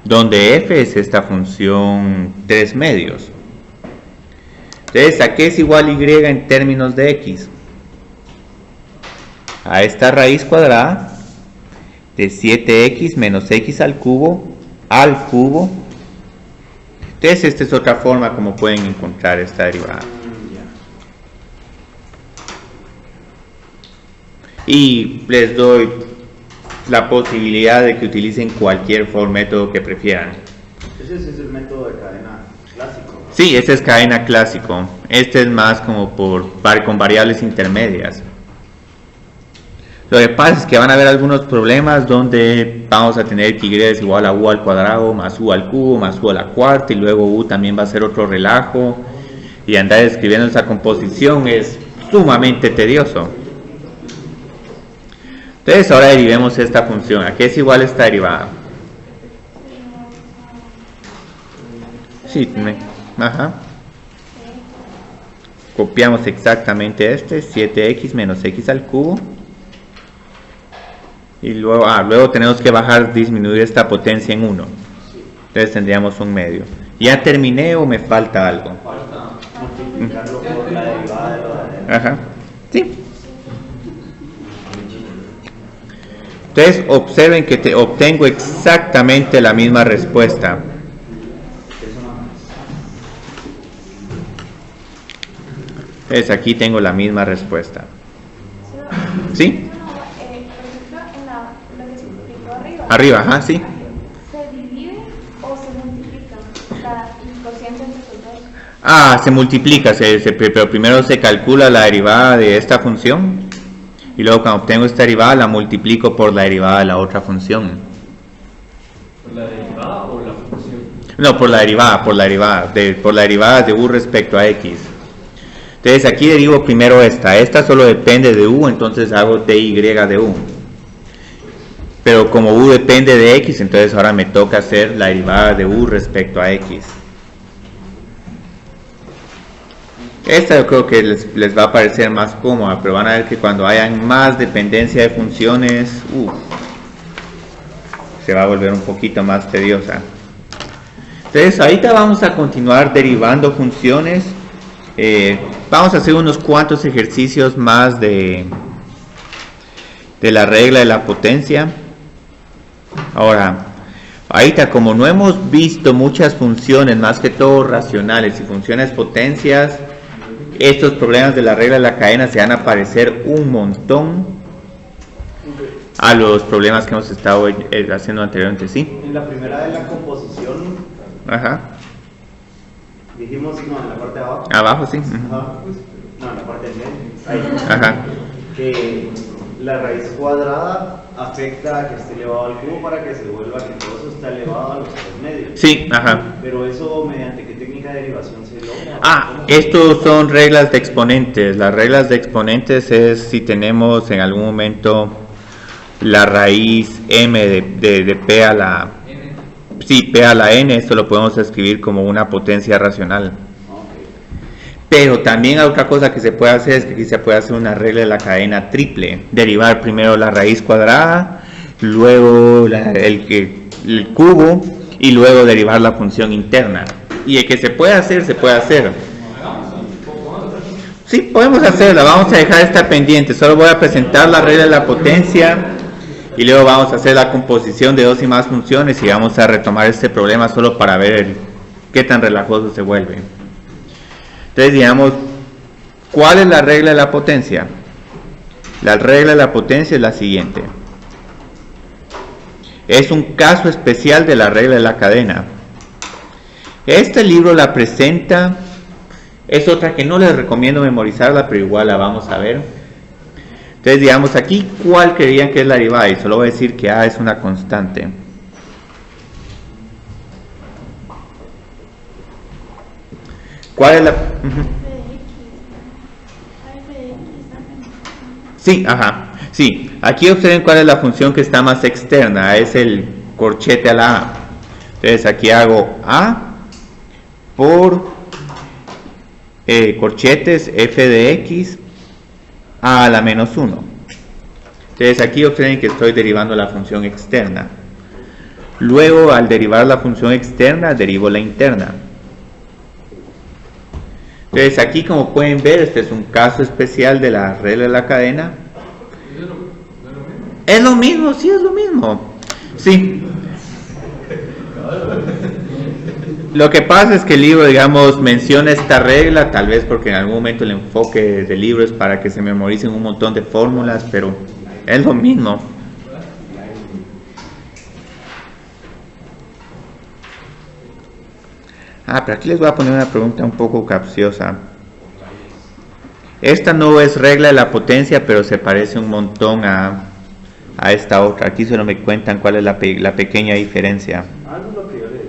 donde f es esta función 3 medios. Entonces, ¿a qué es igual y en términos de x? A esta raíz cuadrada de 7x menos x al cubo. Entonces, esta es otra forma como pueden encontrar esta derivada. Y les doy la posibilidad de que utilicen cualquier método que prefieran. Ese es el método de cadena clásico, ¿no? Sí, ese es cadena clásico. Este es más como con variables intermedias. Lo que pasa es que van a haber algunos problemas donde vamos a tener que y es igual a u al cuadrado más u al cubo más u a la cuarta, y luego u también va a ser otro relajo, y andar escribiendo esa composición es sumamente tedioso. Entonces ahora derivemos esta función. ¿A qué es igual esta derivada? Sí, copiamos exactamente 7x menos x al cubo. Y luego tenemos que disminuir esta potencia en 1. Entonces tendríamos un medio. ¿Ya terminé o me falta algo? Falta multiplicarlo por la derivada de lo de Sí. Entonces observen que obtengo exactamente la misma respuesta. Entonces aquí tengo la misma respuesta. ¿Sí? Arriba, sí. ¿Se divide o se multiplica el cociente entre los dos? Se multiplica, pero primero se calcula la derivada de esta función y luego cuando obtengo esta derivada la multiplico por la derivada de la otra función. ¿Por la derivada o la función? No, por la derivada de u respecto a x. Entonces aquí derivo primero esta solo depende de u, entonces hago dy de u. Pero como u depende de x, entonces ahora me toca hacer la derivada de u respecto a x. Esta yo creo que les va a parecer más cómoda, pero van a ver que cuando hayan más dependencia de funciones, se va a volver un poquito más tediosa. Entonces ahorita vamos a continuar derivando funciones. Vamos a hacer unos cuantos ejercicios más de la regla de la potencia. Ahora, Ahorita, como no hemos visto muchas funciones, más que todo racionales y funciones potencias, estos problemas de la regla de la cadena se van a parecer un montón a los problemas que hemos estado haciendo anteriormente, ¿sí? En la primera de la composición, Ajá. dijimos, no, en la parte de abajo. Abajo, sí. Ajá. No, en la parte de medio. Ahí. Ajá. Que la raíz cuadrada afecta a que esté elevado al cubo para que se vuelva que todo eso está elevado a los 3 medios. Sí, ajá. Pero eso, ¿mediante qué técnica de derivación se logra? Ah, estos son reglas de exponentes. Las reglas de exponentes es si tenemos en algún momento la raíz m de p a la... Sí, p a la n, esto lo podemos escribir como una potencia racional. Pero también hay otra cosa que se puede hacer, es que aquí se puede hacer una regla de la cadena triple. Derivar primero la raíz cuadrada, luego el cubo y luego derivar la función interna. Y el que se puede hacer, se puede hacer. Sí, podemos hacerla, vamos a dejar esta pendiente. Solo voy a presentar la regla de la potencia y luego vamos a hacer la composición de dos y más funciones y vamos a retomar este problema solo para ver qué tan relajoso se vuelve. Entonces, digamos, ¿cuál es la regla de la potencia? La regla de la potencia es la siguiente. Es un caso especial de la regla de la cadena. Este libro la presenta, es otra que no les recomiendo memorizarla, pero igual la vamos a ver. Entonces, digamos aquí, ¿cuál creían que es la derivada? Y solo voy a decir que A es una constante. ¿Cuál es la...? Sí, ajá. Sí, aquí observen cuál es la función que está más externa. Es el corchete a la A. Entonces aquí hago A por corchetes f de x a la menos 1. Entonces aquí observen que estoy derivando la función externa. Luego, al derivar la función externa, derivo la interna. Entonces aquí, como pueden ver, este es un caso especial de la regla de la cadena. ¿Es lo mismo? Sí, es lo mismo. Sí. Lo que pasa es que el libro, digamos, menciona esta regla, tal vez porque en algún momento el enfoque del libro es para que se memoricen un montón de fórmulas, pero es lo mismo. Pero aquí les voy a poner una pregunta un poco capciosa. Esta no es regla de la potencia, pero se parece un montón a esta otra. Aquí solo me cuentan cuál es la pequeña diferencia. Eso es lo que yo le decía.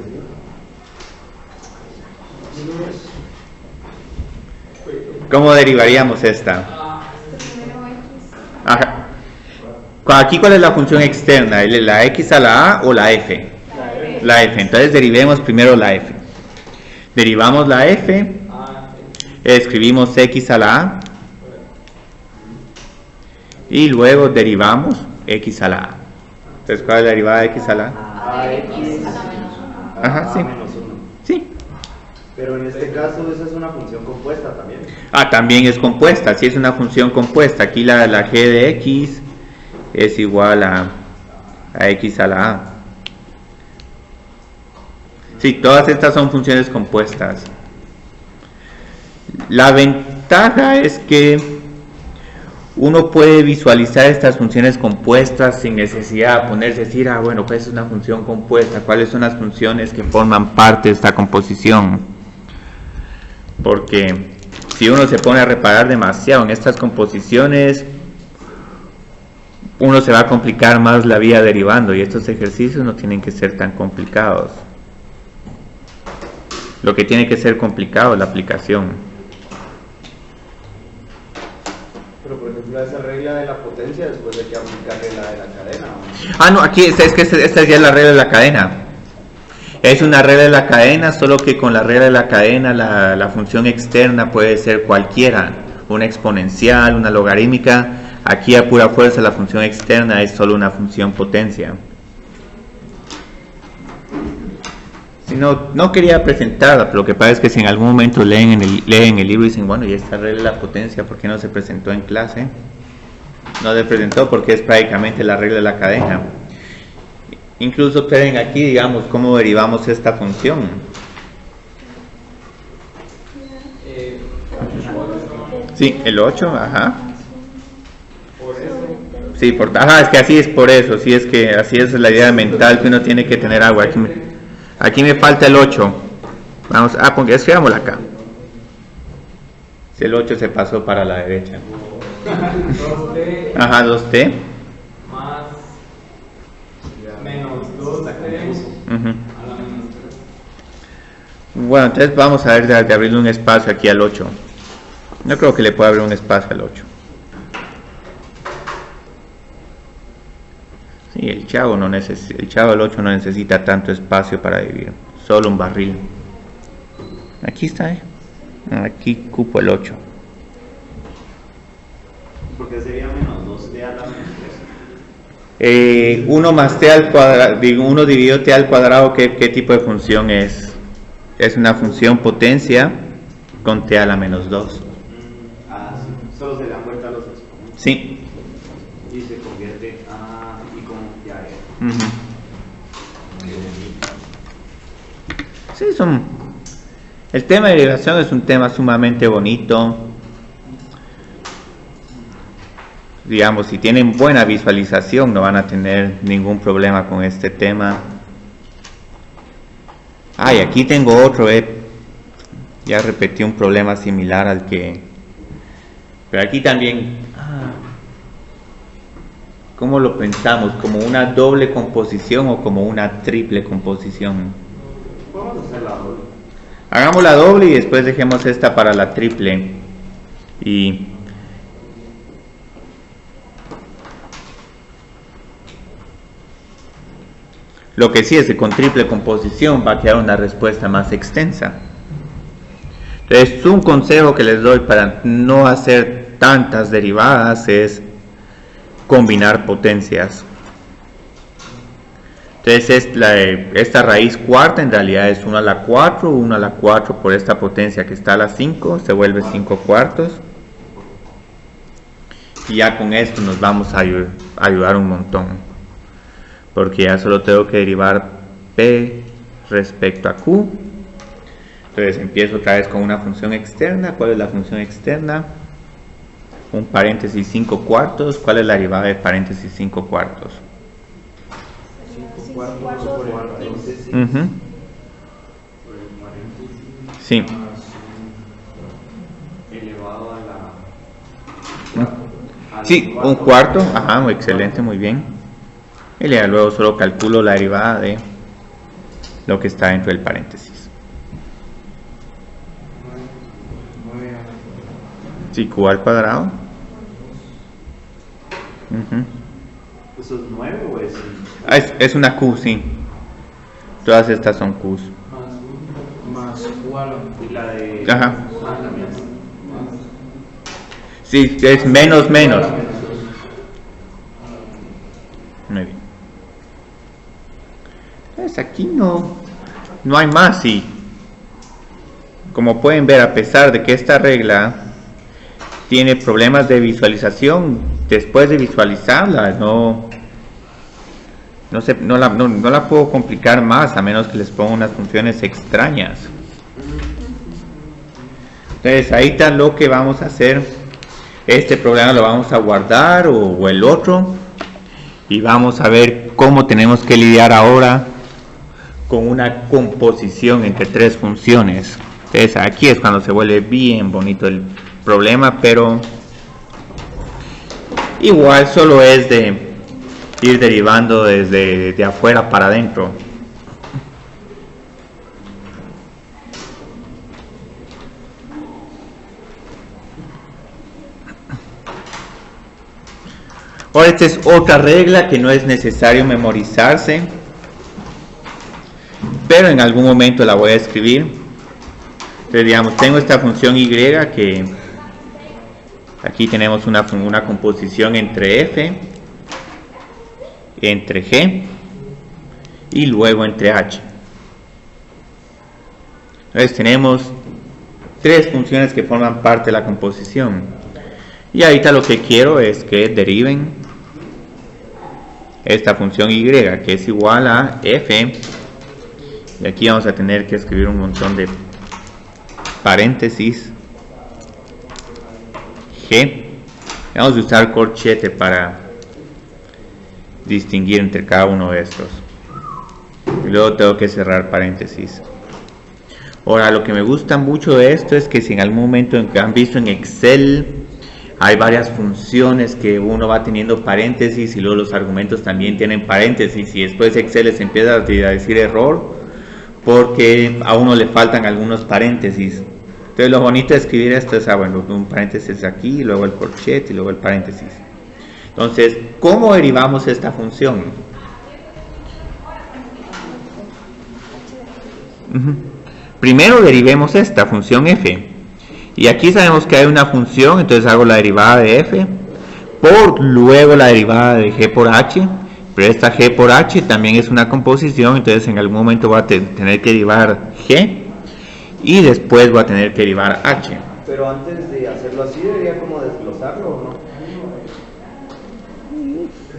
¿Cómo derivaríamos esta? Ajá. Aquí, ¿cuál es la función externa? ¿La x a la a o la f? La f. Entonces derivemos primero la f. Derivamos la f, escribimos x a la a y luego derivamos x a la a. Entonces, ¿cuál es la derivada de x a la a? Ax a la menos 1. Ajá, sí. Menos 1. Sí. Pero en este caso esa es una función compuesta también. También es compuesta, sí es una función compuesta. Aquí la g de x es igual a x a la a. Sí, todas estas son funciones compuestas. La ventaja es que uno puede visualizar estas funciones compuestas sin necesidad de ponerse a decir, bueno, pues es una función compuesta, ¿cuáles son las funciones que forman parte de esta composición? Porque si uno se pone a reparar demasiado en estas composiciones, uno se va a complicar más la vida derivando, y estos ejercicios no tienen que ser tan complicados. Lo que tiene que ser complicado es la aplicación. Pero por ejemplo esa regla de la potencia después de que aplicarle la de la cadena, ¿no? No, aquí es que esta ya es la regla de la cadena. Es una regla de la cadena, solo que con la regla de la cadena la función externa puede ser cualquiera. Una exponencial, una logarítmica. Aquí a pura fuerza la función externa es solo una función potencia. Si no quería presentarla, pero lo que pasa es que si en algún momento leen el libro y dicen, bueno, y esta regla de la potencia, ¿por qué no se presentó en clase? No se presentó porque es prácticamente la regla de la cadena. Incluso observen aquí, digamos, cómo derivamos esta función. Sí, el 8, ajá. Sí, ajá, es que así es por eso, sí, es que así es la idea mental que uno tiene que tener algo. Aquí me falta el 8. Vamos, porque escribámoslo acá. Si el 8 se pasó para la derecha. 2t Ajá, 2t. más menos 2t a la menos 3. Bueno, entonces vamos a ver de abrirle un espacio aquí al 8. No creo que le pueda abrir un espacio al 8. Sí, el chavo del 8 no necesita tanto espacio para vivir, solo un barril. Aquí está, aquí cupo el 8. Porque sería menos 2t a la menos 3. 1 más t al cuadrado, 1 dividido t al cuadrado, ¿qué tipo de función es? Es una función potencia con t a la menos 2. Sí. Solo se dan vuelta los exponentes. Sí. Y se convierte y como ya es. Sí, el tema de derivación es un tema sumamente bonito. Digamos, si tienen buena visualización no van a tener ningún problema con este tema. Y aquí tengo otro, ya repetí un problema similar al que... Pero aquí también... ¿Cómo lo pensamos? ¿Como una doble composición o como una triple composición? Podemos hacer la doble. Hagamos la doble y después dejemos esta para la triple. Y... Lo que sí es que con triple composición va a quedar una respuesta más extensa. Entonces, un consejo que les doy para no hacer tantas derivadas es combinar potencias. Entonces, esta raíz cuarta en realidad es 1 a la 4, 1 a la 4 por esta potencia que está a la 5, se vuelve 5 cuartos. Y ya con esto nos vamos a ayudar un montón. Porque ya solo tengo que derivar P respecto a Q. Entonces empiezo otra vez con una función externa. ¿Cuál es la función externa? Un paréntesis 5 cuartos. ¿Cuál es la derivada de paréntesis 5 cuartos? 5 cuartos por el paréntesis. Sí. Elevado a la... Sí, un cuarto. Ajá, excelente, muy bien. Y ya luego solo calculo la derivada de lo que está dentro del paréntesis. Sí, Q al cuadrado. ¿Eso es 9 o es...? Es una Q, sí. Todas estas son Qs. Más Q a la... Y la de... Ajá. También. Sí, es menos. Muy bien. Entonces aquí no hay más y como pueden ver, a pesar de que esta regla tiene problemas de visualización, después de visualizarla no la puedo complicar más a menos que les ponga unas funciones extrañas. Entonces ahí está lo que vamos a hacer. Este programa lo vamos a guardar o el otro y vamos a ver cómo tenemos que lidiar ahora con una composición entre tres funciones. Entonces aquí es cuando se vuelve bien bonito el problema, pero igual solo es de ir derivando desde de afuera para adentro. Ahora esta es otra regla que no es necesario memorizarse, pero en algún momento la voy a escribir. Entonces digamos, tengo esta función y que aquí tenemos una composición entre f, entre g y luego entre h. Entonces tenemos tres funciones que forman parte de la composición y ahorita lo que quiero es que deriven esta función y, que es igual a f, y aquí vamos a tener que escribir un montón de paréntesis, g, vamos a usar corchete para distinguir entre cada uno de estos, y luego tengo que cerrar paréntesis. Ahora, lo que me gusta mucho de esto es que si en algún momento han visto en Excel hay varias funciones que uno va teniendo paréntesis y luego los argumentos también tienen paréntesis y después Excel les empieza a decir error porque a uno le faltan algunos paréntesis. Entonces lo bonito de escribir esto es, bueno, un paréntesis aquí, luego el corchete y luego el paréntesis. Entonces, ¿cómo derivamos esta función? Primero derivemos esta función f. Y aquí sabemos que hay una función, entonces hago la derivada de f por luego la derivada de g por h. Pero esta g por h también es una composición, entonces en algún momento voy a tener que derivar g y después voy a tener que derivar h. Pero antes de hacerlo así, debería como desglosarlo, ¿o no?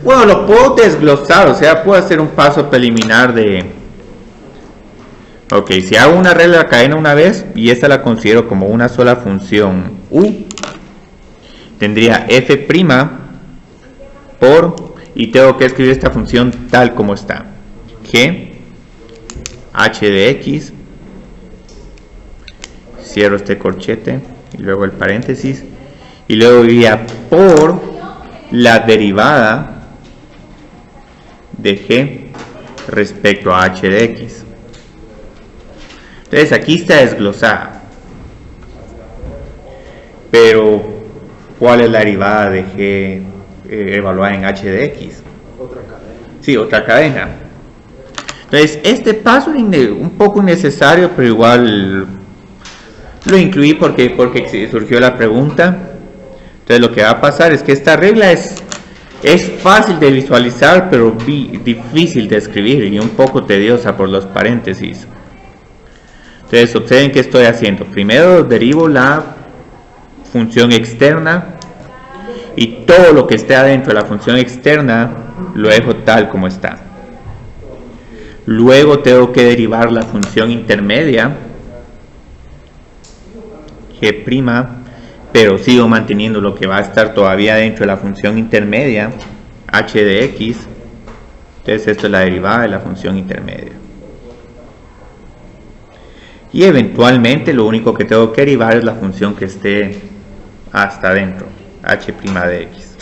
Bueno, lo puedo desglosar, o sea, puedo hacer un paso preliminar de... Ok, si hago una regla de la cadena una vez y esta la considero como una sola función u, tendría f' por, y tengo que escribir esta función tal como está, g, h de x, cierro este corchete y luego el paréntesis, y luego iría por la derivada de g respecto a h de x. Entonces aquí está desglosada, pero ¿cuál es la derivada de g evaluada en h de x? Otra cadena. Sí, otra cadena. Entonces este paso es un poco innecesario, pero igual lo incluí porque surgió la pregunta. Entonces lo que va a pasar es que esta regla es fácil de visualizar, pero difícil de escribir y un poco tediosa por los paréntesis. Entonces observen qué estoy haciendo. Primero derivo la función externa y todo lo que esté adentro de la función externa lo dejo tal como está. Luego tengo que derivar la función intermedia g', pero sigo manteniendo lo que va a estar todavía dentro de la función intermedia h de x. Entonces esto es la derivada de la función intermedia. Y eventualmente lo único que tengo que derivar es la función que esté hasta adentro, h' de x.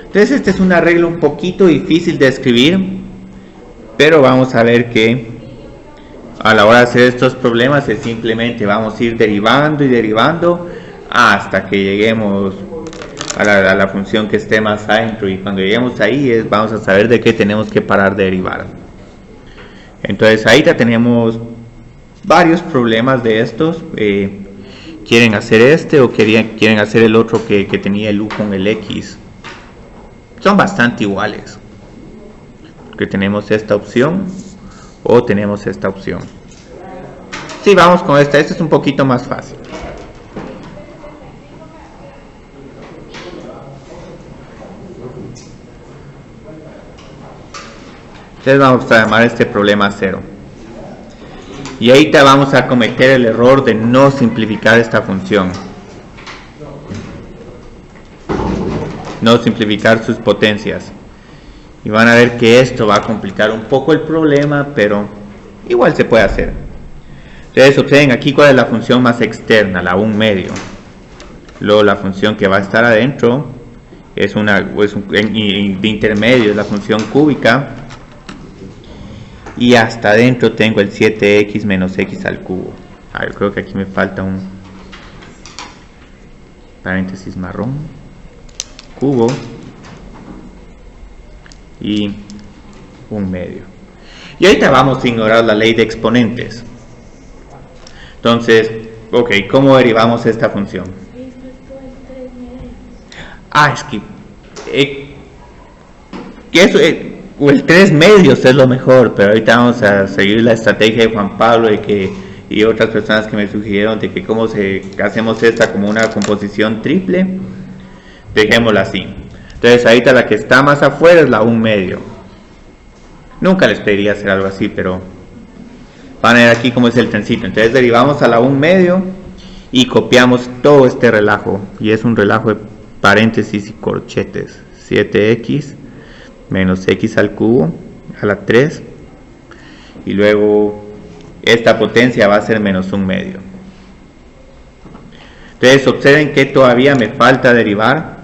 Entonces esta es una regla un poquito difícil de escribir, pero vamos a ver que a la hora de hacer estos problemas es simplemente vamos a ir derivando y derivando hasta que lleguemos a la función que esté más adentro, y cuando lleguemos ahí vamos a saber de qué tenemos que parar de derivar. Entonces ahí ya tenemos varios problemas de estos. Quieren hacer este o quieren hacer el otro que tenía el u con el x. Son bastante iguales, que tenemos esta opción o tenemos esta opción. Sí, vamos con esta es un poquito más fácil. Entonces vamos a llamar este problema 0. Y ahorita vamos a cometer el error de no simplificar esta función. No simplificar sus potencias. Y van a ver que esto va a complicar un poco el problema, pero igual se puede hacer. Entonces observen aquí cuál es la función más externa, la 1/2. Luego la función que va a estar adentro es de intermedio, es la función cúbica. Y hasta adentro tengo el 7x menos x al cubo. Yo creo que aquí me falta un paréntesis marrón, cubo y 1/2. Y ahorita vamos a ignorar la ley de exponentes. Entonces, ok, ¿cómo derivamos esta función? Es que eso o el 3/2 es lo mejor, pero ahorita vamos a seguir la estrategia de Juan Pablo y otras personas que me sugirieron de que cómo hacemos esta como una composición triple. Dejémosla así. Entonces ahorita la que está más afuera es la 1/2. Nunca les pediría hacer algo así, pero van a ver aquí cómo es el trencito. Entonces derivamos a la 1/2 y copiamos todo este relajo. Y es un relajo de paréntesis y corchetes. 7x menos x al cubo a la 3. Y luego esta potencia va a ser menos 1/2. Entonces observen que todavía me falta derivar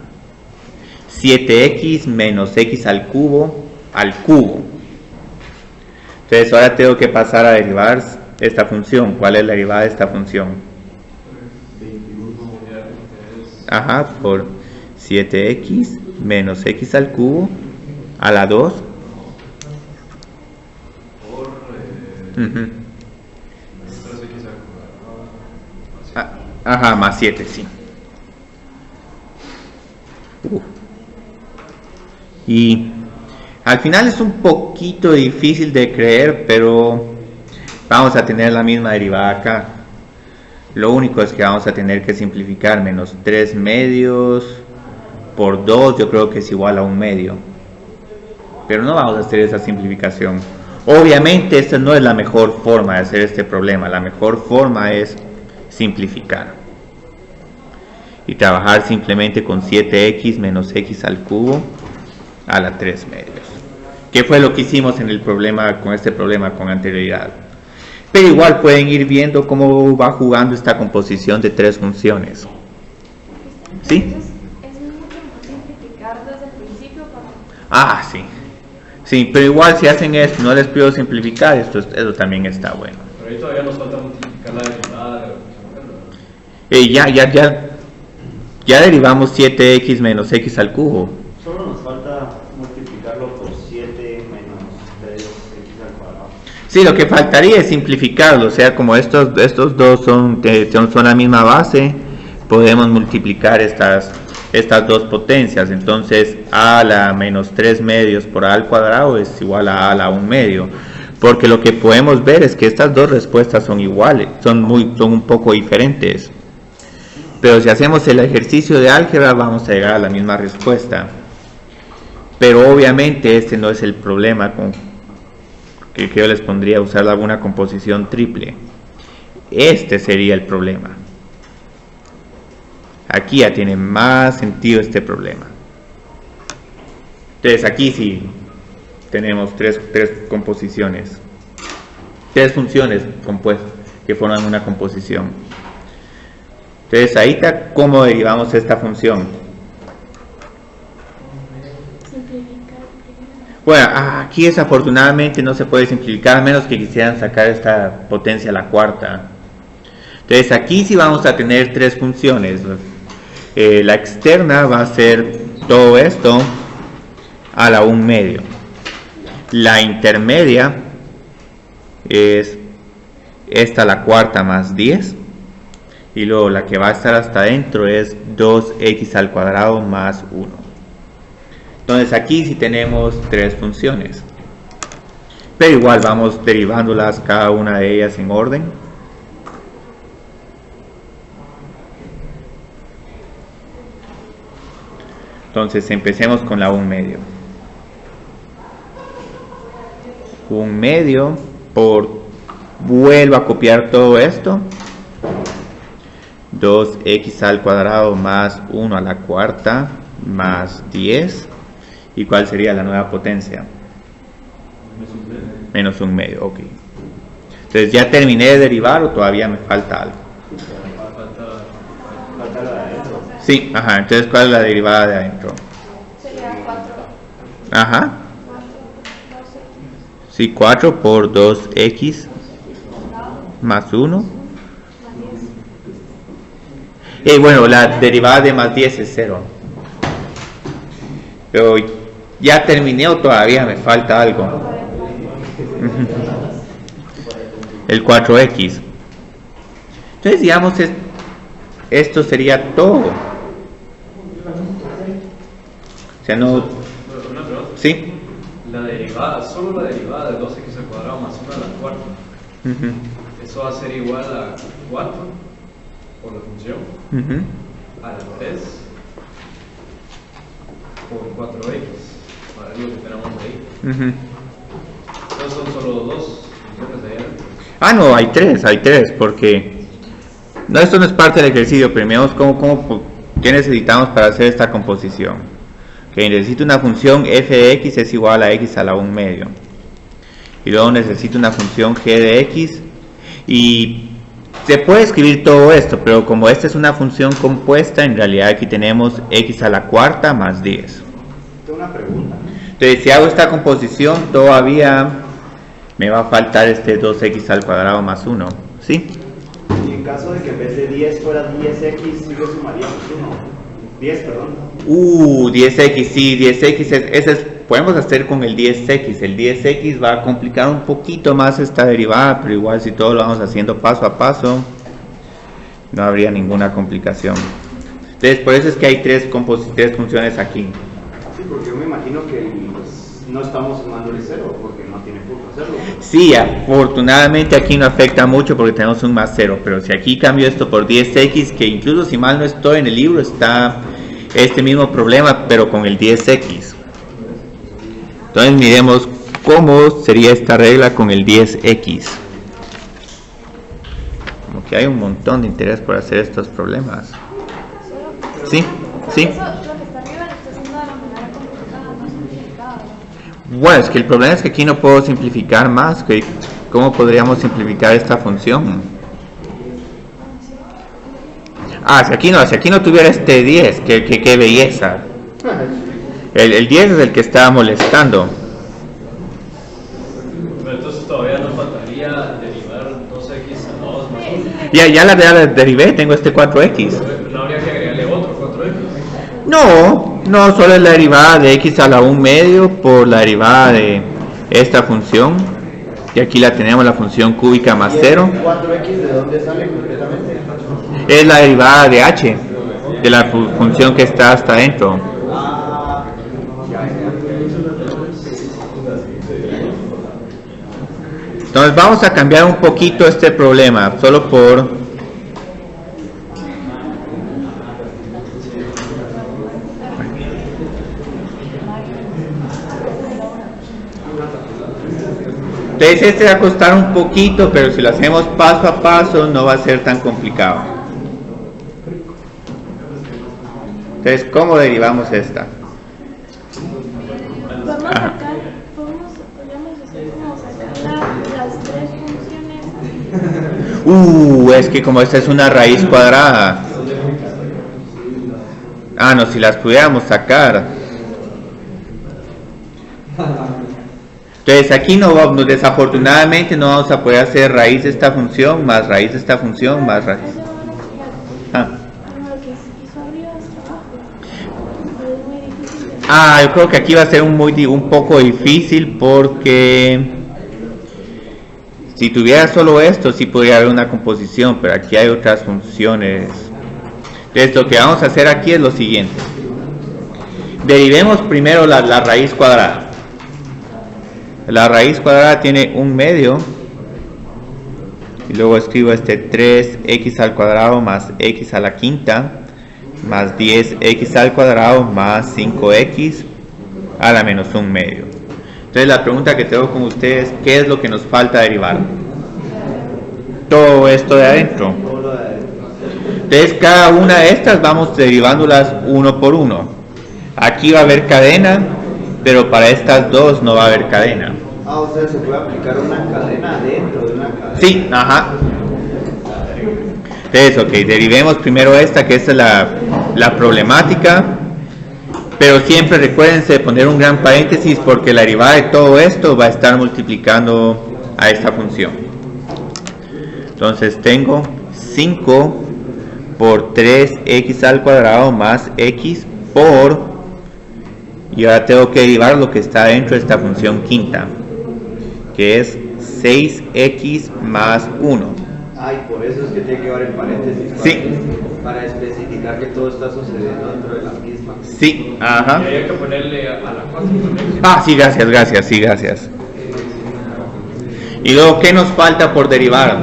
7x menos x al cubo al cubo. Entonces ahora tengo que pasar a derivar esta función. ¿Cuál es la derivada de esta función? 21 es... Ajá, por 7x menos x al cubo a la 2. por Ujú. 3x al cuadrado. Ajá, más 7, sí. Y al final es un poquito difícil de creer, pero vamos a tener la misma derivada acá. Lo único es que vamos a tener que simplificar menos 3/2 por 2, yo creo que es igual a 1/2. Pero no vamos a hacer esa simplificación. Obviamente esta no es la mejor forma de hacer este problema. La mejor forma es simplificar y trabajar simplemente con 7x menos x al cubo a la 3/2. ¿Qué fue lo que hicimos en el problema, con este problema con anterioridad? Pero igual pueden ir viendo cómo va jugando esta composición de tres funciones. ¿Sí? Entonces, es mucho mejor simplificar desde el principio para... Ah, sí. Sí, pero igual si hacen esto, no les pido simplificar, eso también está bueno. Pero ahí todavía nos falta multiplicar la derivada de la función, ¿verdad? Ya derivamos 7x menos x al cubo. Solo nos falta multiplicarlo por 7 menos 3x al cuadrado. Sí, lo que faltaría es simplificarlo, o sea, como estos dos son la misma base, podemos multiplicar estas dos potencias. Entonces a la menos 3/2 por a al cuadrado es igual a la 1/2, porque lo que podemos ver es que estas dos respuestas son iguales, son un poco diferentes, pero si hacemos el ejercicio de álgebra vamos a llegar a la misma respuesta. Pero obviamente este no es el problema con que yo les pondría a usar alguna composición triple. Este sería el problema. Aquí ya tiene más sentido este problema. Entonces aquí sí tenemos tres composiciones, tres funciones compuestas que forman una composición. Entonces ahí está cómo derivamos esta función. Simplificar primero. Bueno, aquí desafortunadamente no se puede simplificar a menos que quisieran sacar esta potencia a la cuarta. Entonces aquí sí vamos a tener tres funciones. La externa va a ser todo esto a la 1/2. La intermedia es esta a la cuarta más 10. Y luego la que va a estar hasta adentro es 2x al cuadrado más 1. Entonces aquí sí tenemos tres funciones. Pero igual vamos derivándolas cada una de ellas en orden. Entonces empecemos con la 1/2. 1/2 por, vuelvo a copiar todo esto, 2x al cuadrado más 1 a la cuarta más 10. ¿Y cuál sería la nueva potencia? Menos 1/2, ok. Entonces ya terminé de derivar o todavía me falta algo. Falta la de adentro. Sí, ajá, entonces ¿cuál es la derivada de adentro? Sería 4. Ajá, 4, 12, sí, 4 por 2x más 1. Y bueno, la derivada de más 10 es 0. Pero ya terminé o todavía me falta algo. El 4x. Entonces digamos esto sería todo. O sea, no... Una pregunta. ¿Sí? La derivada, solo la derivada de 2x al cuadrado más 1 a la cuarta, Ujú, eso va a ser igual a 4 por la función, ujú. a la 3 por 4x, para ver lo que tenemos ahí. Ujú. Entonces son solo dos funciones ahí adentro. Ah, no, hay tres, porque no, esto no es parte del ejercicio, pero miremos qué necesitamos para hacer esta composición. Que necesito una función f de x es igual a x a la 1 medio. Y luego necesito una función g de x. Y se puede escribir todo esto, pero como esta es una función compuesta, en realidad aquí tenemos x a la cuarta más 10. Tengo una pregunta. Entonces, si hago esta composición, todavía me va a faltar este 2x al cuadrado más 1. ¿Sí? Y en caso de que en vez de 10 fuera 10x, sí lo sumaríamos 1. 10, perdón. 10x, sí, 10x, podemos hacer con el 10x. El 10x va a complicar un poquito más esta derivada, pero igual si todo lo vamos haciendo paso a paso, no habría ninguna complicación. Entonces, por eso es que hay tres funciones aquí. Sí, porque yo me imagino que pues, no estamos sumándole 0, porque no tiene por qué hacerlo. Sí, afortunadamente aquí no afecta mucho porque tenemos un más 0, pero si aquí cambio esto por 10x, que incluso si mal no estoy en el libro está este mismo problema, pero con el 10x. Entonces miremos cómo sería esta regla con el 10x. Como que hay un montón de interés por hacer estos problemas. Sí, sí. Eso, lo que está arriba lo está haciendo de la manera complicada, no simplificada, ¿verdad? Bueno, es que el problema es que aquí no puedo simplificar más. ¿Cómo podríamos simplificar esta función? Si aquí no tuviera este 10, qué belleza. El 10 es el que estaba molestando. Pero entonces todavía nos faltaría derivar 2x a 2 más 1. Ya la derivé, tengo este 4x. No habría que agregarle otro 4x. No, solo es la derivada de x a la 1 medio por la derivada de esta función. Y aquí la tenemos, la función cúbica más 0. ¿4x de dónde sale completamente? Es la derivada de h, de la función que está hasta adentro. Entonces vamos a cambiar un poquito este problema, solo por... Entonces este va a costar un poquito, pero si lo hacemos paso a paso no va a ser tan complicado. Entonces, ¿cómo derivamos esta? Podríamos hacer como sacar las tres funciones. Es que como esta es una raíz cuadrada. No, si las pudiéramos sacar. Entonces aquí desafortunadamente no vamos a poder hacer raíz de esta función más raíz de esta función más raíz. Yo creo que aquí va a ser un poco difícil porque si tuviera solo esto sí podría haber una composición, pero aquí hay otras funciones. Entonces lo que vamos a hacer aquí es lo siguiente. Derivemos primero la raíz cuadrada. La raíz cuadrada tiene 1 medio y luego escribo este 3x al cuadrado más x a la quinta más 10x al cuadrado más 5x a la menos 1 medio. Entonces la pregunta que tengo con ustedes, ¿qué es lo que nos falta derivar? Todo esto de adentro. Entonces cada una de estas vamos derivándolas uno por uno. Aquí va a haber cadena, pero para estas dos no va a haber cadena. O sea, se puede aplicar una cadena dentro de una cadena. Sí, ajá. Entonces, derivemos primero esta, que es la problemática, pero siempre recuérdense de poner un gran paréntesis porque la derivada de todo esto va a estar multiplicando a esta función. Entonces tengo 5 por 3x al cuadrado más x por, y ahora tengo que derivar lo que está dentro de esta función quinta, que es 6x más 1. Por eso es que tiene que llevar el paréntesis para especificar que todo está sucediendo dentro de la misma. Sí, ajá. Y hay que ponerle a la 4. Sí, gracias. Y luego, ¿qué nos falta por derivar?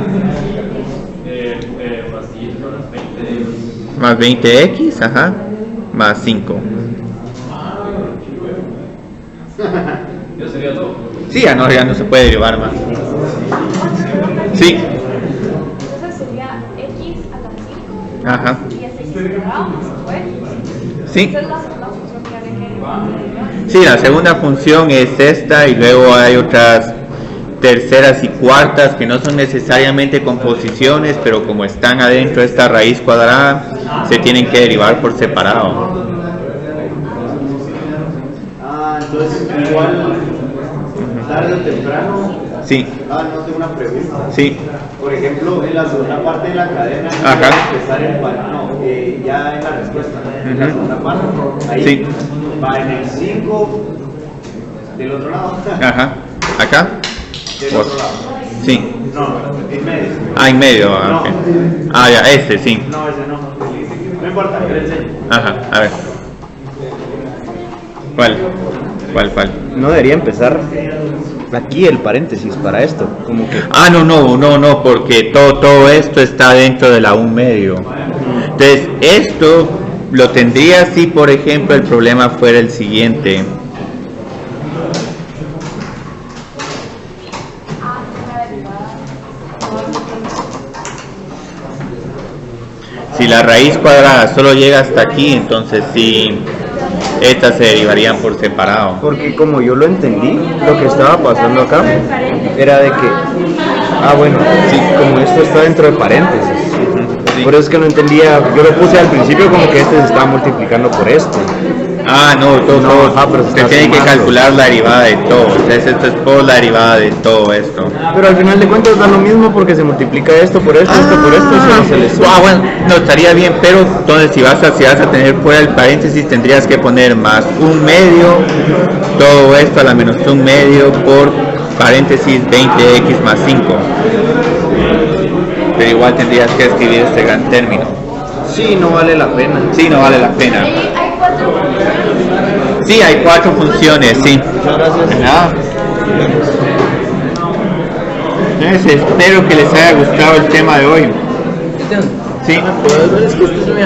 Más 20x. Más 20x, ajá, más 5. Sí, ya no se puede derivar más. Sí. Entonces sería x a la 5 Ajá. y es x cuadrado más 5x. Sí. Esa es la segunda función que habría que derivar. Sí, la segunda función es esta y luego hay otras terceras y cuartas que no son necesariamente composiciones, pero como están adentro de esta raíz cuadrada, se tienen que derivar por separado. Entonces igual tarde o temprano. Sí. No tengo una pregunta. Sí. Por ejemplo, en la segunda parte de la cadena, Ajá. empezar ya en la respuesta, en la segunda parte, ahí Sí. va en el 5 del otro lado. Ajá. ¿Acá? Del otro lado. Sí. No, en medio. Ah, en medio. No. Ok. Ah, ya, este, sí. No, ese no. No importa, yo le enseño. Ajá, a ver. ¿Cuál? No debería empezar aquí el paréntesis para esto, como que Ah, no, porque todo esto está dentro de la 1 medio. Entonces, esto lo tendría si, por ejemplo, el problema fuera el siguiente. Si la raíz cuadrada solo llega hasta aquí, entonces sí, estas se derivarían por separado. porque como yo lo entendí, lo que estaba pasando acá era de que, bueno, sí, como esto está dentro de paréntesis, Sí. por eso es que no entendía, yo lo puse al principio como que este se estaba multiplicando por esto. Ah, no, todo, ajá, pero se se está tiene que sumando. calcular la derivada de todo. Entonces, esto es por la derivada de todo esto. Pero al final de cuentas da lo mismo porque se multiplica esto por esto, esto por esto, y solo se le suma. Bueno, no, estaría bien, pero entonces si vas a tener fuera el paréntesis, tendrías que poner más 1 medio, todo esto a la menos 1 medio por paréntesis 20x más 5. Pero igual tendrías que escribir este gran término. Sí, no vale la pena. Sí, no vale la pena. Ahí hay 4 funciones. Sí, hay 4 funciones, sí. Muchas gracias. Nada. Entonces, espero que les haya gustado el tema de hoy. Sí. Pues es que esto es mi